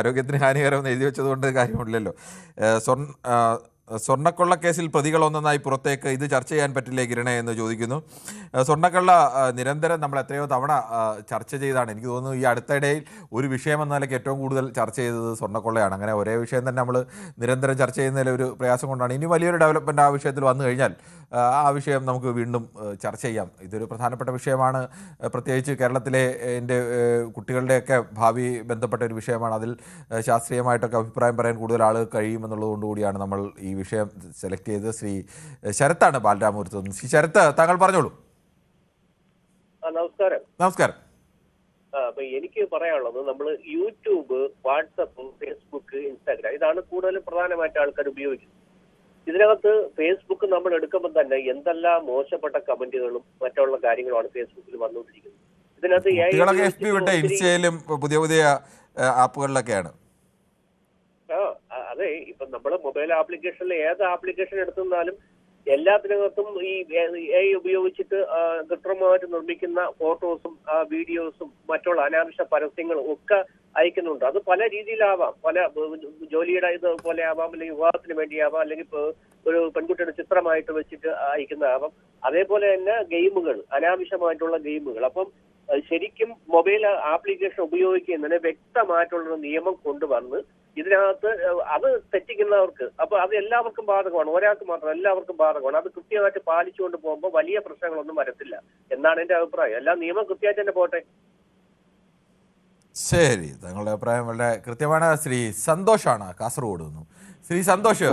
S1: ആരോഗ്യത്തിന് ഹാനികരം എന്ന് എഴുതി വെച്ചതുകൊണ്ട് കാര്യമില്ലല്ലോ. സ്വർണ്ണക്കൊള്ള കേസിൽ പ്രതികൾ ഒന്നൊന്നായി പുറത്തേക്ക്, ഇത് ചർച്ച ചെയ്യാൻ പറ്റില്ലേ കിരണേ എന്ന് ചോദിക്കുന്നു. സ്വർണ്ണക്കൊള്ള നിരന്തരം നമ്മൾ എത്രയോ തവണ ചർച്ച ചെയ്താണ്. എനിക്ക് തോന്നുന്നു ഈ അടുത്തിടയിൽ ഒരു വിഷയം എന്ന നിലയ്ക്ക് ഏറ്റവും കൂടുതൽ ചർച്ച ചെയ്തത് സ്വർണ്ണക്കൊള്ളയാണ്. അങ്ങനെ ഒരേ വിഷയം തന്നെ നമ്മൾ നിരന്തരം ചർച്ച ചെയ്യുന്നതിൽ ഒരു പ്രയാസം കൊണ്ടാണ്. ഇനി വലിയൊരു ഡെവലപ്മെൻറ്റ് ആ വിഷയത്തിൽ വന്നു കഴിഞ്ഞാൽ ആ വിഷയം നമുക്ക് വീണ്ടും ചർച്ച ചെയ്യാം. ഇതൊരു പ്രധാനപ്പെട്ട വിഷയമാണ്. പ്രത്യേകിച്ച് കേരളത്തിലെ കുട്ടികളുടെയൊക്കെ ഭാവി ബന്ധപ്പെട്ട ഒരു വിഷയമാണ്. അതിൽ ശാസ്ത്രീയമായിട്ടൊക്കെ അഭിപ്രായം പറയാൻ കൂടുതൽ ആളുകൾ കഴിയുമെന്നുള്ളത് കൊണ്ടുകൂടിയാണ് നമ്മൾ ഈ വിഷയം സെലക്ട് ചെയ്ത്. ശ്രീ ശരത്താണ് ബാലരാമപുരത്ത്. ശ്രീ ശരത്ത്, താങ്കൾ പറഞ്ഞോളൂ.
S10: നമസ്കാരം.
S1: നമസ്കാരം.
S10: അപ്പൊ എനിക്ക് പറയാനുള്ളത്, നമ്മൾ യൂട്യൂബ്, വാട്സപ്പ്, ഫേസ്ബുക്ക്, ഇൻസ്റ്റാഗ്രാം, ഇതാണ് കൂടുതലും പ്രധാനമായിട്ട് ആൾക്കാർ ഉപയോഗിക്കുന്നത്. ഇതിനകത്ത് ഫേസ്ബുക്ക് നമ്മൾ എടുക്കുമ്പോൾ തന്നെ എന്തെല്ലാം മോശപ്പെട്ട കമന്റുകളും മറ്റുള്ള കാര്യങ്ങളുമാണ് ഫേസ്ബുക്കിൽ വന്നുകൊണ്ടിരിക്കുന്നത്. ഇതിനകത്ത്
S1: ഇൻസ്റ്റയിലും പുതിയ പുതിയ ആപ്പുകളിലൊക്കെയാണ്.
S10: അതെ, ഇപ്പൊ നമ്മള് മൊബൈൽ ആപ്ലിക്കേഷനിൽ ഏത് ആപ്ലിക്കേഷൻ എടുത്താലും എല്ലാത്തിനകത്തും ഈ AI ഉപയോഗിച്ചിട്ട് കൃത്രിമമായിട്ട് നിർമ്മിക്കുന്ന ഫോട്ടോസും വീഡിയോസും മറ്റുള്ള അനാവശ്യ പരസ്യങ്ങളും ഒക്കെ അയക്കുന്നുണ്ട്. അത് പല രീതിയിലാവാം. പല ജോലിയുടെ ഇതുപോലെ ആവാം, അല്ലെങ്കിൽ വിവാഹത്തിന് വേണ്ടിയാവാം, അല്ലെങ്കിൽ ഒരു പെൺകുട്ടിയുടെ ചിത്രമായിട്ട് വെച്ചിട്ട് അയക്കുന്നതാവാം. അതേപോലെ തന്നെ ഗെയിമുകൾ, അനാവശ്യമായിട്ടുള്ള ഗെയിമുകൾ. അപ്പം ശരിക്കും മൊബൈൽ ആപ്ലിക്കേഷൻ ഉപയോഗിക്കുന്നതിന് വ്യക്തമായിട്ടുള്ള നിയമം കൊണ്ടുവന്ന് ഇതിനകത്ത് അത് തെറ്റിക്കുന്നവർക്ക്, അപ്പൊ അത് എല്ലാവർക്കും ബാധകമാണ്, ഒരാൾക്ക് മാത്രം എല്ലാവർക്കും ബാധകമാണ്. അത് കൃത്യമായിട്ട് പാലിച്ചുകൊണ്ട് പോകുമ്പോൾ വലിയ പ്രശ്നങ്ങളൊന്നും വരത്തില്ല എന്നാണ് എന്റെ അഭിപ്രായം. എല്ലാം നിയമം കൃത്യമായിട്ട് തന്നെ പോട്ടെ.
S1: ശരി, താങ്കളുടെ അഭിപ്രായം വളരെ കൃത്യമാണ്. ശ്രീ സന്തോഷാണ് കാസർഗോഡ് നിന്നും. ശ്രീ സന്തോഷ്,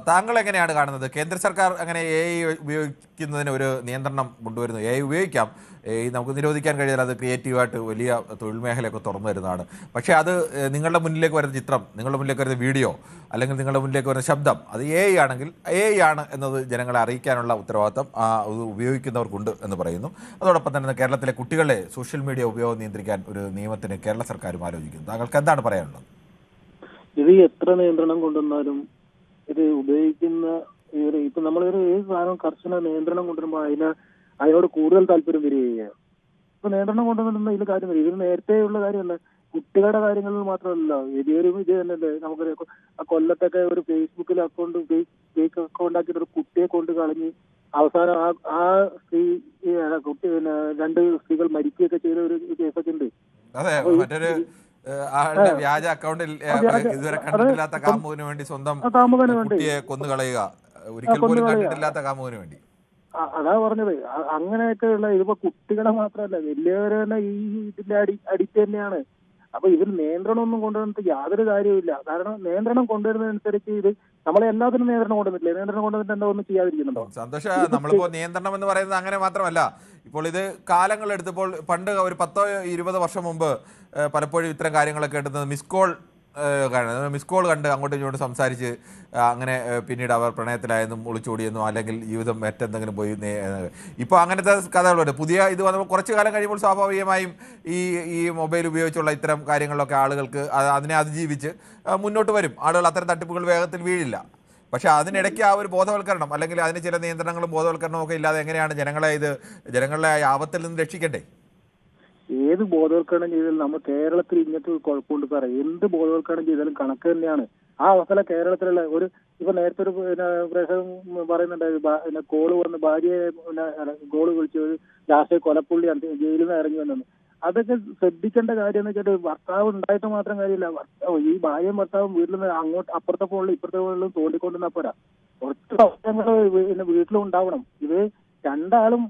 S1: താങ്കൾ എങ്ങനെയാണ് കാണുന്നത്? കേന്ദ്ര സർക്കാർ അങ്ങനെ AI ഉപയോഗിക്കുന്നതിന് ഒരു നിയന്ത്രണം കൊണ്ടുവരുന്നു. AI ഉപയോഗിക്കാം, AI നമുക്ക് നിരോധിക്കാൻ കഴിയാതെ അത് ക്രിയേറ്റീവായിട്ട് വലിയ തൊഴിൽ മേഖലയൊക്കെ തുറന്നു വരുന്നതാണ്. പക്ഷേ അത് നിങ്ങളുടെ മുന്നിലേക്ക് വരുന്ന ചിത്രം, നിങ്ങളുടെ മുന്നിലേക്ക് വരുന്ന വീഡിയോ, അല്ലെങ്കിൽ നിങ്ങളുടെ മുന്നിലേക്ക് വരുന്ന ശബ്ദം അത് AI ആണെങ്കിൽ AI ആണ് എന്നത് ജനങ്ങളെ അറിയിക്കാനുള്ള ഉത്തരവാദിത്തം അത് ഉപയോഗിക്കുന്നവർക്കുണ്ട് എന്ന് പറയുന്നു. അതോടൊപ്പം തന്നെ കേരളത്തിലെ കുട്ടികളെ സോഷ്യൽ മീഡിയ ഉപയോഗം നിയന്ത്രിക്കാൻ ഒരു നിയമത്തിന് കേരള സർക്കാരും ആലോചിക്കുന്നു. താങ്കൾക്ക് എന്താണ് പറയാനുള്ളത്?
S11: ഇത് എത്ര നിയന്ത്രണം കൊണ്ടുവന്നാലും ഇത് ഉപയോഗിക്കുന്ന ഇപ്പൊ നമ്മളൊരു ഏത് സാധനം കർശന നിയന്ത്രണം കൊണ്ടുവരുമ്പോൾ അതിനോട് കൂടുതൽ താല്പര്യം വരികയാണ്. ഇപ്പൊ നിയന്ത്രണം കൊണ്ടുവന്നിരുന്ന ഇതിൽ കാര്യം വരും. ഇത് നേരത്തെയുള്ള കാര്യമല്ല, കുട്ടികളുടെ കാര്യങ്ങളിൽ മാത്രമല്ല, വലിയൊരു ഇത് തന്നെയല്ലേ. നമുക്കറിയാം, ആ കൊല്ലത്തൊക്കെ ഒരു ഫേസ്ബുക്കിൽ ഫേക്ക് അക്കൗണ്ട് ആക്കിയിട്ട് ഒരു കുട്ടിയെ കൊണ്ട് കളഞ്ഞ് അവസാനം ആ സ്ത്രീ കുട്ടി രണ്ട് സ്ത്രീകൾ മരിക്കുകയൊക്കെ ചെയ്ത ഒരു കേസൊക്കെ ഉണ്ട്.
S1: ആളുടെ വ്യാജ അക്കൗണ്ടിൽ ഇതുവരെ കണ്ടിട്ടില്ലാത്ത കാമുവിന് വേണ്ടി സ്വന്തം കുട്ടിയെ കൊന്നുകളയുക, ഒരിക്കൽ പോലും കണ്ടിട്ടില്ലാത്ത കാമുവിന് വേണ്ടി.
S11: അതാ പറഞ്ഞത്. അങ്ങനെയൊക്കെയുള്ള ഇതിപ്പോ കുട്ടികളെ മാത്രമല്ല വലിയവരെ തന്നെ ഈ ഇതിന്റെ അഡിക്റ്റ് തന്നെയാണ്. അപ്പൊ ഇതിൽ നിയന്ത്രണമൊന്നും കൊണ്ടുവന്നിട്ട് യാതൊരു കാര്യവുമില്ല. കാരണം നിയന്ത്രണം കൊണ്ടുവരുന്നതനുസരിച്ച് ഇത് നമ്മളെ എല്ലാത്തിനും നിയന്ത്രണം കൊണ്ടുവന്നിട്ടില്ല. നിയന്ത്രണം കൊണ്ടുവന്നിട്ട് എന്താ ഒന്നും ചെയ്യാതിരിക്കുന്നുണ്ടോ?
S1: സന്തോഷ, നമ്മളിപ്പോ നിയന്ത്രണം എന്ന് പറയുന്നത് അങ്ങനെ മാത്രമല്ല. ഇപ്പോൾ ഇത് കാലങ്ങളെടുത്തപ്പോൾ പണ്ട് ഒരു 10-20 വർഷം മുമ്പ് പലപ്പോഴും ഇത്തരം കാര്യങ്ങളൊക്കെ എടുത്തത് മിസ് കോൾ കണ്ട് അങ്ങോട്ടും ഇങ്ങോട്ടും സംസാരിച്ച് അങ്ങനെ പിന്നീട് അവർ പ്രണയത്തിലായെന്നും ഒളിച്ചോടിയെന്നും അല്ലെങ്കിൽ ജീവിതം മറ്റെന്തെങ്കിലും പോയി. ഇപ്പോൾ അങ്ങനത്തെ കഥകളുണ്ട്. പുതിയ ഇത് വന്നപ്പോൾ കുറച്ച് കാലം കഴിയുമ്പോൾ സ്വാഭാവികമായും ഈ മൊബൈൽ ഉപയോഗിച്ചുള്ള ഇത്തരം കാര്യങ്ങളിലൊക്കെ ആളുകൾക്ക് അതിനെ അതിജീവിച്ച് മുന്നോട്ട് വരും. ആളുകൾ അത്തരം തട്ടിപ്പുകൾ വേഗത്തിൽ വീഴില്ല. പക്ഷേ അതിനിടയ്ക്ക് ആ ഒരു ബോധവൽക്കരണം അല്ലെങ്കിൽ അതിന് ചില നിയന്ത്രണങ്ങളും ബോധവൽക്കരണവും ഒക്കെ ഇല്ലാതെ എങ്ങനെയാണ് ജനങ്ങളെ ആപത്തിൽ നിന്ന് രക്ഷിക്കണ്ടേ?
S11: ഏത് ബോധവൽക്കരണം ചെയ്താലും നമ്മൾ കേരളത്തിൽ ഇങ്ങനത്തെ കുഴപ്പമുണ്ട് സാറേ. എന്ത് ബോധവൽക്കരണം ചെയ്താലും കണക്ക് തന്നെയാണ്. ആ അവസ്ഥ കേരളത്തിലുള്ള ഇപ്പൊ നേരത്തെ ഒരു പ്രശ്നം പറയുന്നുണ്ട്, കോള് വന്ന് ഭാര്യയെ കോള് വിളിച്ച് ലാസ്റ്റ് കൊലപ്പുള്ളി ജയിലിൽ നിന്ന് ഇറങ്ങി വന്നു. അതൊക്കെ ശ്രദ്ധിക്കേണ്ട കാര്യം എന്ന് വെച്ചാൽ ഭർത്താവ് ഉണ്ടായിട്ട് മാത്രം കാര്യമില്ല. ഈ ഭാര്യയും ഭർത്താവും വീട്ടിൽ നിന്ന് അങ്ങോട്ട് അപ്പുറത്തെ ഫോണിലും ഇപ്പുറത്തെ ഫോണിലും തോണ്ടിക്കൊണ്ടിരുന്നാ പോരാ. കുറച്ച് അവസരങ്ങൾ വീട്ടിലും ഉണ്ടാവണം. ഇത് രണ്ടാളും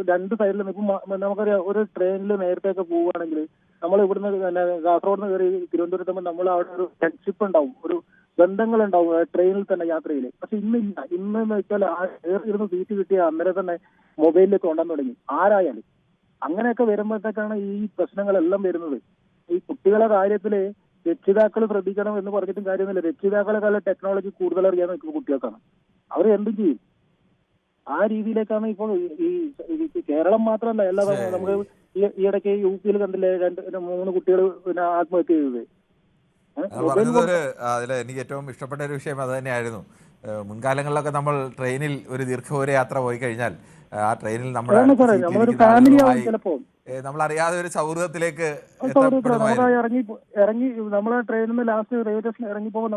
S11: രണ്ട് സൈഡിലും. ഇപ്പം നമുക്കറിയാം, ഒരു ട്രെയിനിൽ നേരത്തെയൊക്കെ പോവുകയാണെങ്കിൽ നമ്മൾ ഇവിടുന്ന് കാസർഗോഡ് നിന്ന് കയറി തിരുവനന്തപുരത്ത് നമ്മൾ അവിടെ ഒരു ഫ്രണ്ട്ഷിപ്പ് ഉണ്ടാവും, ഒരു ബന്ധങ്ങളുണ്ടാവും ട്രെയിനിൽ തന്നെ യാത്രയിൽ. പക്ഷെ ഇന്നില്ല. ഇന്നെന്ന് വെച്ചാൽ ഇരുന്ന് സീറ്റ് കിട്ടിയ അന്നേരം തന്നെ മൊബൈലിൽ തോണ്ടാൻ തുടങ്ങി ആരായാലും. അങ്ങനെയൊക്കെ വരുമ്പോഴത്തേക്കാണ് ഈ പ്രശ്നങ്ങളെല്ലാം വരുന്നത്. ഈ കുട്ടികളുടെ കാര്യത്തില് രക്ഷിതാക്കൾ ശ്രദ്ധിക്കണം എന്ന് പറഞ്ഞിട്ടും കാര്യമൊന്നുമില്ല. രക്ഷിതാക്കളെക്കാളും ടെക്നോളജി കൂടുതൽ അറിയാൻ നിൽക്കുന്ന കുട്ടികൾക്കാണ്. അവർ എന്തും ചെയ്യും. ആ രീതിയിലേക്കാണ് ഇപ്പോൾ ഈ കേരളം മാത്രമല്ല എല്ലാ നമുക്ക് ഈ ഇടയ്ക്ക് UP-യിൽ കണ്ടില്ലേ 2-3 കുട്ടികൾ ആത്മഹത്യ ചെയ്തത്.
S1: അതിൽ എനിക്ക് ഏറ്റവും ഇഷ്ടപ്പെട്ട ഒരു വിഷയം അത് തന്നെയായിരുന്നു. മുൻകാലങ്ങളിലൊക്കെ നമ്മൾ ട്രെയിനിൽ ഒരു ദീർഘദൂര യാത്ര പോയി കഴിഞ്ഞാൽ ആ ട്രെയിനിൽ നമ്മൾ അറിയാതെ ഒരു സൗഹൃദത്തിലേക്ക്
S11: ഇറങ്ങി നമ്മളെ ട്രെയിനിൽ നിന്ന് ലാസ്റ്റ് റെയിൽവേ സ്റ്റേഷനിൽ ഇറങ്ങിപ്പോകുമ്പോൾ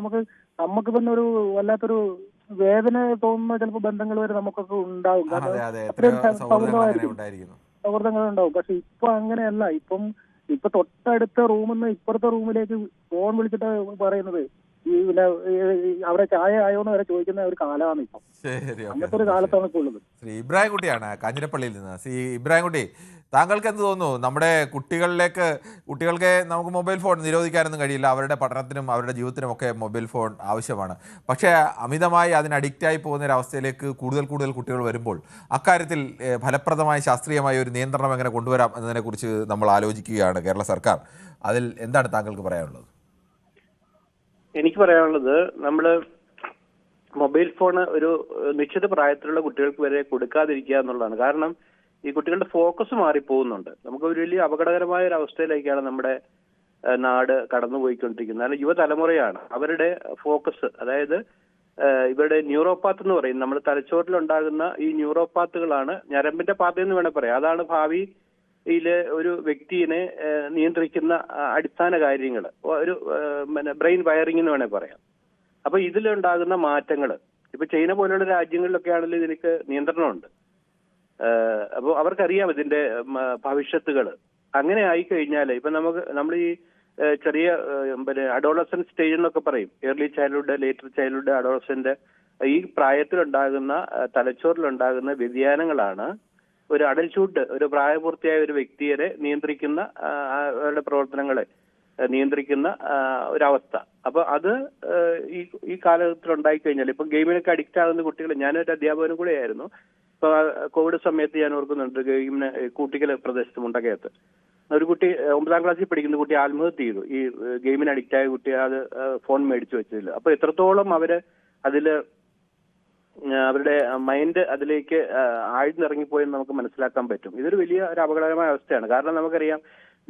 S11: നമുക്ക് തന്നെ ഒരു വല്ലാത്തൊരു വേദന തോന്നുന്ന ചിലപ്പോൾ ബന്ധങ്ങൾ വരെ നമുക്കൊക്കെ ഉണ്ടാവും. സൗഹൃദങ്ങൾ ഉണ്ടാവും. പക്ഷെ ഇപ്പൊ അങ്ങനെയല്ല. ഇപ്പൊ തൊട്ടടുത്ത റൂമിൽ നിന്ന് ഇപ്പുറത്തെ റൂമിലേക്ക് ഫോൺ വിളിച്ചിട്ട് പറയുന്നത് അവിടെ ചായ ആയോന്ന് വരെ ചോദിക്കുന്ന ഒരു കാലമാണ് ഇപ്പൊ. അങ്ങനത്തെ ഒരു കാലത്താണ് ഇപ്പോൾ ഉള്ളത്.
S1: ശ്രീ ഇബ്രാഹിം കുട്ടിയാണ് കാഞ്ഞിരപ്പള്ളിയിൽ നിന്ന്. ശ്രീ ഇബ്രാഹിം കുട്ടി, താങ്കൾക്ക് എന്ത് തോന്നുന്നു? നമ്മുടെ കുട്ടികൾക്ക് നമുക്ക് മൊബൈൽ ഫോൺ നിരോധിക്കാനൊന്നും കഴിയില്ല. അവരുടെ പഠനത്തിനും അവരുടെ ജീവിതത്തിനും ഒക്കെ മൊബൈൽ ഫോൺ ആവശ്യമാണ്. പക്ഷേ അമിതമായി അതിന് അഡിക്റ്റായി പോകുന്ന ഒരവസ്ഥയിലേക്ക് കൂടുതൽ കുട്ടികൾ വരുമ്പോൾ അക്കാര്യത്തിൽ ഫലപ്രദമായ ശാസ്ത്രീയമായ ഒരു നിയന്ത്രണം എങ്ങനെ കൊണ്ടുവരാം എന്നതിനെക്കുറിച്ച് നമ്മൾ ആലോചിക്കുകയാണ് കേരള സർക്കാർ. അതിൽ എന്താണ് താങ്കൾക്ക് പറയാനുള്ളത്?
S10: എനിക്ക് പറയാനുള്ളത്, നമ്മള് മൊബൈൽ ഫോണ് ഒരു നിശ്ചിത പ്രായത്തിലുള്ള കുട്ടികൾക്ക് വരെ കൊടുക്കാതിരിക്കുക എന്നുള്ളതാണ്. കാരണം ഈ കുട്ടികളുടെ ഫോക്കസ് മാറിപ്പോകുന്നുണ്ട്. നമുക്ക് ഒരു വലിയ അപകടകരമായ ഒരു അവസ്ഥയിലേക്കാണ് നമ്മുടെ നാട് കടന്നുപോയിക്കൊണ്ടിരിക്കുന്നത്. കാരണം യുവതലമുറയാണ് അവരുടെ ഫോക്കസ്, അതായത് ഇവരുടെ ന്യൂറോപാത്ത് എന്ന് പറയും, നമ്മുടെ തലച്ചോറിലുണ്ടാകുന്ന ഈ ന്യൂറോപാത്തുകളാണ് ഞരമ്പിന്റെ പാത എന്ന് വേണേൽ പറയാം. അതാണ് ഭാവിയിലെ ഒരു വ്യക്തിയെ നിയന്ത്രിക്കുന്ന അടിസ്ഥാന കാര്യങ്ങൾ, ഒരു ബ്രെയിൻ വയറിംഗ് എന്ന് വേണേൽ പറയാം. അപ്പൊ ഇതിലുണ്ടാകുന്ന മാറ്റങ്ങൾ ഇപ്പൊ ചൈന പോലുള്ള രാജ്യങ്ങളിലൊക്കെ ആണെങ്കിലും ഇതിനൊക്കെ നിയന്ത്രണമുണ്ട്. അപ്പോൾ അവർക്കറിയാം ഇതിന്റെ ഭവിഷ്യത്തുകൾ. അങ്ങനെ ആയിക്കഴിഞ്ഞാൽ ഇപ്പൊ നമ്മൾ ഈ
S12: ചെറിയ പിന്നെ അഡോളസെന്റ് സ്റ്റേജ് എന്നൊക്കെ പറയും, early childhood, later childhood, adolescent, ഈ പ്രായത്തിലുണ്ടാകുന്ന തലച്ചോറിലുണ്ടാകുന്ന വ്യതിയാനങ്ങളാണ് ഒരു അഡൽട്ട്ഹുഡ്, ഒരു പ്രായപൂർത്തിയായ ഒരു വ്യക്തിയെ നിയന്ത്രിക്കുന്ന അവരുടെ പ്രവർത്തനങ്ങളെ നിയന്ത്രിക്കുന്ന ഒരവസ്ഥ. അപ്പൊ അത് ഈ കാലഘട്ടത്തിൽ ഉണ്ടായിക്കഴിഞ്ഞാൽ ഇപ്പൊ ഗെയിമിനൊക്കെ അഡിക്റ്റ് ആകുന്ന കുട്ടികൾ, ഞാനൊരു അധ്യാപകനും കൂടെ ആയിരുന്നു. ഇപ്പൊ കോവിഡ് സമയത്ത് ഞാൻ ഓർക്കുന്നുണ്ട്, ഗെയിമിന് കൂട്ടിക്കൽ പ്രദേശത്ത് മുണ്ടകയത്ത് ഒരു കുട്ടി 9ാം ക്ലാസ്സിൽ പഠിക്കുന്ന കുട്ടി ആത്മഹത്യ ചെയ്തു. ഈ ഗെയിമിന് അഡിക്റ്റ് ആയ കുട്ടി അത് ഫോൺ മേടിച്ചു വെച്ചതിൽ. അപ്പൊ എത്രത്തോളം അവര് അതില് അവരുടെ മൈൻഡ് അതിലേക്ക് ആഴ്ന്നിറങ്ങിപ്പോയെന്ന് നമുക്ക് മനസ്സിലാക്കാൻ പറ്റും. ഇതൊരു വലിയ ഒരു അപകടകരമായ അവസ്ഥയാണ്. കാരണം നമുക്കറിയാം,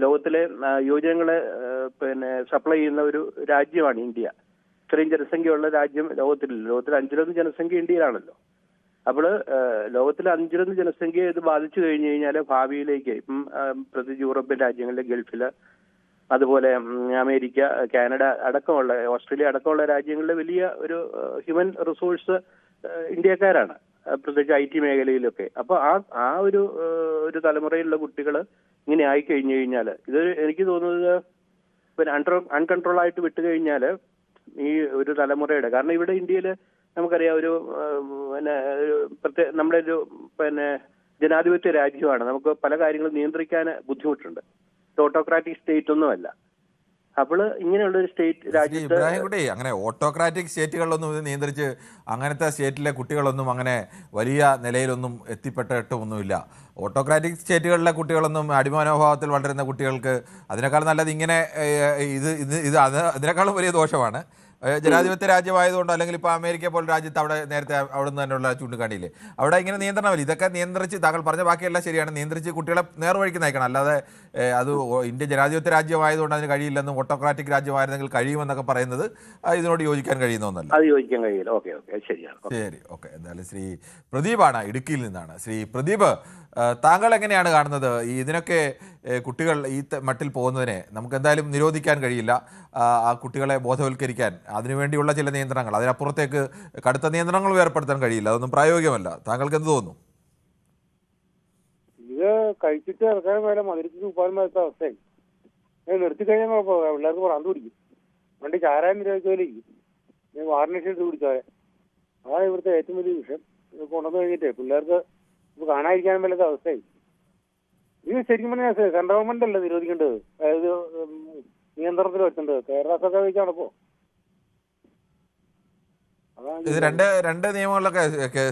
S12: ലോകത്തിലെ യുവജനങ്ങളെ പിന്നെ സപ്ലൈ ചെയ്യുന്ന ഒരു രാജ്യമാണ് ഇന്ത്യ. ഇത്രയും ജനസംഖ്യയുള്ള രാജ്യം ലോകത്തിലില്ല. ലോകത്തിൽ 5 ജനസംഖ്യ ഇന്ത്യയിലാണല്ലോ. അപ്പോൾ ലോകത്തിലെ 5 ജനസംഖ്യ ഇത് ബാധിച്ചു കഴിഞ്ഞു കഴിഞ്ഞാൽ ഭാവിയിലേക്ക് ഇപ്പം പ്രത്യേകിച്ച് യൂറോപ്യൻ രാജ്യങ്ങളിലെ, ഗൾഫില്, അതുപോലെ അമേരിക്ക, കാനഡ അടക്കമുള്ള, ഓസ്ട്രേലിയ അടക്കമുള്ള രാജ്യങ്ങളിലെ വലിയ ഒരു ഹ്യൂമൻ റിസോഴ്സ് ഇന്ത്യക്കാരാണ്, പ്രത്യേകിച്ച് IT മേഖലയിലൊക്കെ. അപ്പൊ ആ ഒരു തലമുറയിലുള്ള കുട്ടികൾ ഇങ്ങനെ ആയിക്കഴിഞ്ഞു കഴിഞ്ഞാൽ, ഇത് എനിക്ക് തോന്നുന്നത് പിന്നെ അൺകൺട്രോൾ ആയിട്ട് വിട്ടു കഴിഞ്ഞാൽ ഈ ഒരു തലമുറയുടെ, കാരണം ഇവിടെ ഇന്ത്യയിൽ നമുക്കറിയാം ഒരു പിന്നെ നമ്മുടെ ഒരു പിന്നെ ജനാധിപത്യ രാജ്യമാണ്. നമുക്ക് പല കാര്യങ്ങളും നിയന്ത്രിക്കാൻ ബുദ്ധിമുട്ടുണ്ട്. ഓട്ടോക്രാറ്റിക് സ്റ്റേറ്റ് ഒന്നുമല്ല. അപ്പോൾ ഇങ്ങനെയുള്ള ഒരു സ്റ്റേറ്റ് രാജ്യത്ത്
S1: ഇബ്രാഹിം കുട്ടി, അങ്ങനെ ഓട്ടോക്രാറ്റിക് സ്റ്റേറ്റുകളിലൊന്നും ഇത് നിയന്ത്രിച്ച് അങ്ങനത്തെ സ്റ്റേറ്റിലെ കുട്ടികളൊന്നും അങ്ങനെ വലിയ നിലയിലൊന്നും എത്തിപ്പെട്ടിട്ടൊന്നുമില്ല. ഓട്ടോക്രാറ്റിക് സ്റ്റേറ്റുകളിലെ കുട്ടികളൊന്നും അടിമനോഭാവത്തിൽ വളരുന്ന കുട്ടികൾക്ക് അതിനേക്കാൾ നല്ലത് ഇങ്ങനെ അതിനേക്കാളും വലിയ ദോഷമാണ്. ജനാധിപത്യ രാജ്യമായതുകൊണ്ട്, അല്ലെങ്കിൽ ഇപ്പോൾ അമേരിക്ക പോലെ രാജ്യത്ത് അവിടെ നേരത്തെ അവിടെ നിന്ന് തന്നെയുള്ള ചൂണ്ടിക്കാണിയില്ലേ, അവിടെ ഇങ്ങനെ നിയന്ത്രണമില്ല. ഇതൊക്കെ നിയന്ത്രിച്ച്, താങ്കൾ പറഞ്ഞ ബാക്കിയെല്ലാം ശരിയാണ്, നിയന്ത്രിച്ച് കുട്ടികളെ നേർവഴിക്ക് നയിക്കണം. അല്ലാതെ അത് ഇന്ത്യ ജനാധിപത്യ രാജ്യമായതുകൊണ്ട് അതിന് കഴിയില്ലെന്നും ഓട്ടോക്രാറ്റിക് രാജ്യമായിരുന്നെങ്കിൽ കഴിയുമെന്നൊക്കെ പറയുന്നത് ഇതിനോട് യോജിക്കാൻ കഴിയുന്ന ഒന്നല്ല.
S12: അത് യോജിക്കാൻ കഴിയില്ല. ഓക്കെ, ശരിയാണ്.
S1: ശരി, ഓക്കെ. എന്തായാലും ശ്രീ പ്രദീപാണ്, ഇടുക്കിയിൽ നിന്നാണ്. ശ്രീ പ്രദീപ്, താങ്കൾ എങ്ങനെയാണ് കാണുന്നത്? ഇതിനൊക്കെ കുട്ടികൾ ഈ മട്ടിൽ പോകുന്നതിനെ നമുക്ക് എന്തായാലും നിരോധിക്കാൻ കഴിയില്ല. ആ കുട്ടികളെ ബോധവൽക്കരിക്കാൻ അതിനുവേണ്ടിയുള്ള ചില നിയന്ത്രണങ്ങൾ, അതിനപ്പുറത്തേക്ക് കടുത്ത നിയന്ത്രണങ്ങൾ ഏർപ്പെടുത്താൻ കഴിയില്ല. അതൊന്നും പ്രായോഗികമല്ല. താങ്കൾക്ക് എന്ത് തോന്നുന്നു?
S11: ഇത് കഴിച്ചിട്ട് ഇറക്കാൻ വേല മധുരത്തിന് ഉപ്പാൻ പറ്റാത്ത അവസ്ഥയായി. നിർത്തിക്കഴിഞ്ഞാൽ പിള്ളേർക്ക് പ്രാന്ത് പിടിക്കും. വണ്ടി ചാരായം നിരോധിച്ചാലിരിക്കും, വാർണിഷ് എടുത്ത് കുടിച്ചാൽ. അതാണ് ഇവിടുത്തെ ഏറ്റവും വലിയ വിഷയം. ഇത് കൊണ്ടുവന്നു കഴിഞ്ഞിട്ട് പിള്ളേർക്ക് കാണാതിരിക്കാൻ വല്ലാത്ത അവസ്ഥയായി. ഇത് ശരിക്കും പറഞ്ഞാൽ സെൻട്രൽ ഗവൺമെന്റ് അല്ല നിരോധിക്കേണ്ടത്, അതായത് നിയന്ത്രണത്തിൽ വെക്കേണ്ടത്. കേരള സർക്കാർ വെച്ചാണപ്പോ
S1: ഇത് രണ്ട് നിയമങ്ങളിലൊക്കെ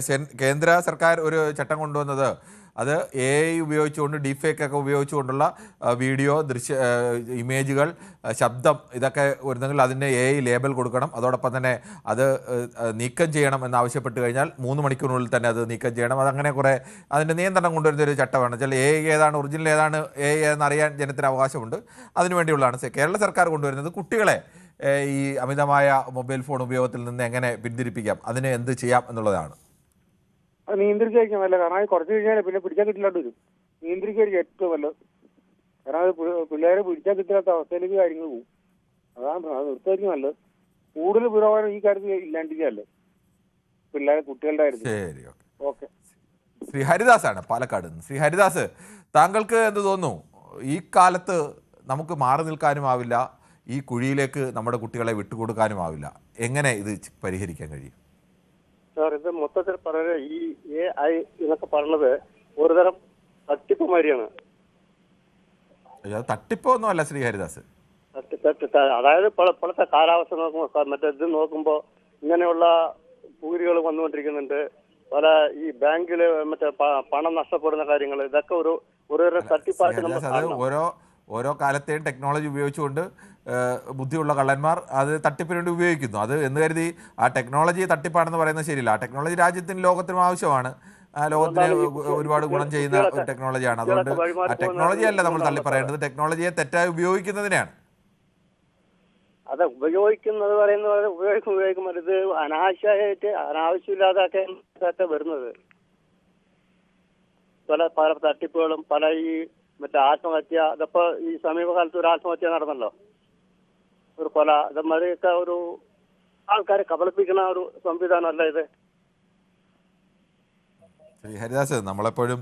S1: കേന്ദ്ര സർക്കാർ ഒരു ചട്ടം കൊണ്ടുവന്നത്, അത് AI ഉപയോഗിച്ചുകൊണ്ട്, ഡീഫേക്ക് ഒക്കെ ഉപയോഗിച്ചുകൊണ്ടുള്ള വീഡിയോ, ഇമേജുകൾ, ശബ്ദം ഇതൊക്കെ വരുന്നെങ്കിൽ അതിന് AI ലേബൽ കൊടുക്കണം. അതോടൊപ്പം തന്നെ അത് നീക്കം ചെയ്യണം എന്നാവശ്യപ്പെട്ട് കഴിഞ്ഞാൽ 3 മണിക്കൂറിനുള്ളിൽ തന്നെ അത് നീക്കം ചെയ്യണം. അതങ്ങനെ കുറേ അതിൻ്റെ നിയന്ത്രണം കൊണ്ടുവരുന്നൊരു ചട്ടമാണ്. ചില AI ഏതാണ്, ഒറിജിനൽ ഏതാണ്, AI ഏതെന്നറിയാൻ ജനത്തിന് അവകാശമുണ്ട്. അതിനുവേണ്ടിയുള്ളതാണ് കേരള സർക്കാർ കൊണ്ടുവരുന്നത്. കുട്ടികളെ ഈ അമിതമായ മൊബൈൽ ഫോൺ ഉപയോഗത്തിൽ നിന്ന് എങ്ങനെ പിന്തിരിപ്പിക്കാം, അതിന് എന്ത് ചെയ്യാം എന്നുള്ളതാണ്.
S11: അത് നിയന്ത്രിച്ചായിരിക്കും നല്ലത്. കാരണം അത് കുറച്ച് കഴിഞ്ഞാൽ പിന്നെ പിടിച്ചാൽ കിട്ടില്ലാണ്ട് വരും. നിയന്ത്രിക്കായിരിക്കും ഏറ്റവും നല്ലത്. കാരണം അത് പിള്ളേരെ പിടിച്ചാൽ കിട്ടാത്ത അവസ്ഥയിലേക്ക് കാര്യങ്ങൾ പോകും. അതാണ് അത് നിർത്തായിരിക്കും നല്ലത്. കൂടുതൽ പുരോഗമനം ഈ കാര്യത്തിൽ ഇല്ലാണ്ടിരിക്കല്ലേ പിള്ളേരെ, കുട്ടികളുടെ കാര്യത്തിൽ.
S1: ശരി,
S11: ഓക്കെ.
S1: ശ്രീ ഹരിദാസാണ് പാലക്കാട് നിന്ന്. ശ്രീ ഹരിദാസ്, താങ്കൾക്ക് എന്ത് തോന്നുന്നു? ഈ കാലത്ത് നമുക്ക് മാറി നിൽക്കാനുമാവില്ല, ഈ കുഴിയിലേക്ക് നമ്മുടെ കുട്ടികളെ വിട്ടുകൊടുക്കാനുമാവില്ല. എങ്ങനെ ഇത് പരിഹരിക്കാൻ കഴിയും?
S13: സാർ, ഇത് മൊത്തത്തിൽ പറയുക, ഈ AI എന്നൊക്കെ പറഞ്ഞത് ഒരുതരം തട്ടിപ്പ് മാതിരിയാണ്.
S1: തട്ടിപ്പൊന്നും അല്ല ശ്രീ ഹരിദാസ്.
S13: അതായത് ഇപ്പോഴത്തെ കാലാവസ്ഥ നോക്കുമ്പോൾ, മറ്റേ ഇത് നോക്കുമ്പോൾ ഇങ്ങനെയുള്ള പൂരികൾ വന്നുകൊണ്ടിരിക്കുന്നുണ്ട്. പല ഈ ബാങ്കില് മറ്റേ പണം നഷ്ടപ്പെടുന്ന കാര്യങ്ങൾ, ഇതൊക്കെ ഒരു തട്ടിപ്പായിട്ട് നമ്മൾ
S1: ഓരോ കാലത്തെയും ടെക്നോളജി ഉപയോഗിച്ചുകൊണ്ട് ബുദ്ധിയുള്ള കള്ളന്മാർ അത് തട്ടിപ്പിന് വേണ്ടി ഉപയോഗിക്കുന്നു. അത് എന്ന് കരുതി ആ ടെക്നോളജി തട്ടിപ്പാണെന്ന് പറയുന്നത് ശരിയില്ല. ആ ടെക്നോളജി രാജ്യത്തിനും ലോകത്തിനും ആവശ്യമാണ്. ലോകത്തിന് ഒരുപാട് ഗുണം ചെയ്യുന്ന ഒരു ടെക്നോളജിയാണ്. അതുകൊണ്ട് ആ ടെക്നോളജി അല്ല നമ്മൾ തള്ളി പറയേണ്ടത്, ടെക്നോളജിയെ തെറ്റായി ഉപയോഗിക്കുന്നതിനെയാണ്.
S13: അത് ഉപയോഗിക്കുന്നത് പറയുന്നത് ഉപയോഗിക്കുമ്പോൾ ഇത് അനാവശ്യമായിട്ട് അനാവശ്യമില്ലാതൊക്കെ വരുന്നത്. പല തട്ടിപ്പുകളും, പല ഈ മറ്റേ ആത്മഹത്യ, ഇതിപ്പോ ഈ സമീപകാലത്ത് ഒരു ആത്മഹത്യ നടന്നല്ലോ, ഒരു കൊല. ഇതമാതിരിയൊക്കെ ഒരു ആൾക്കാരെ കബളിപ്പിക്കുന്ന ഒരു സംവിധാനമല്ല ഇത്.
S1: ശ്രീ ഹരിദാസ്, നമ്മളെപ്പോഴും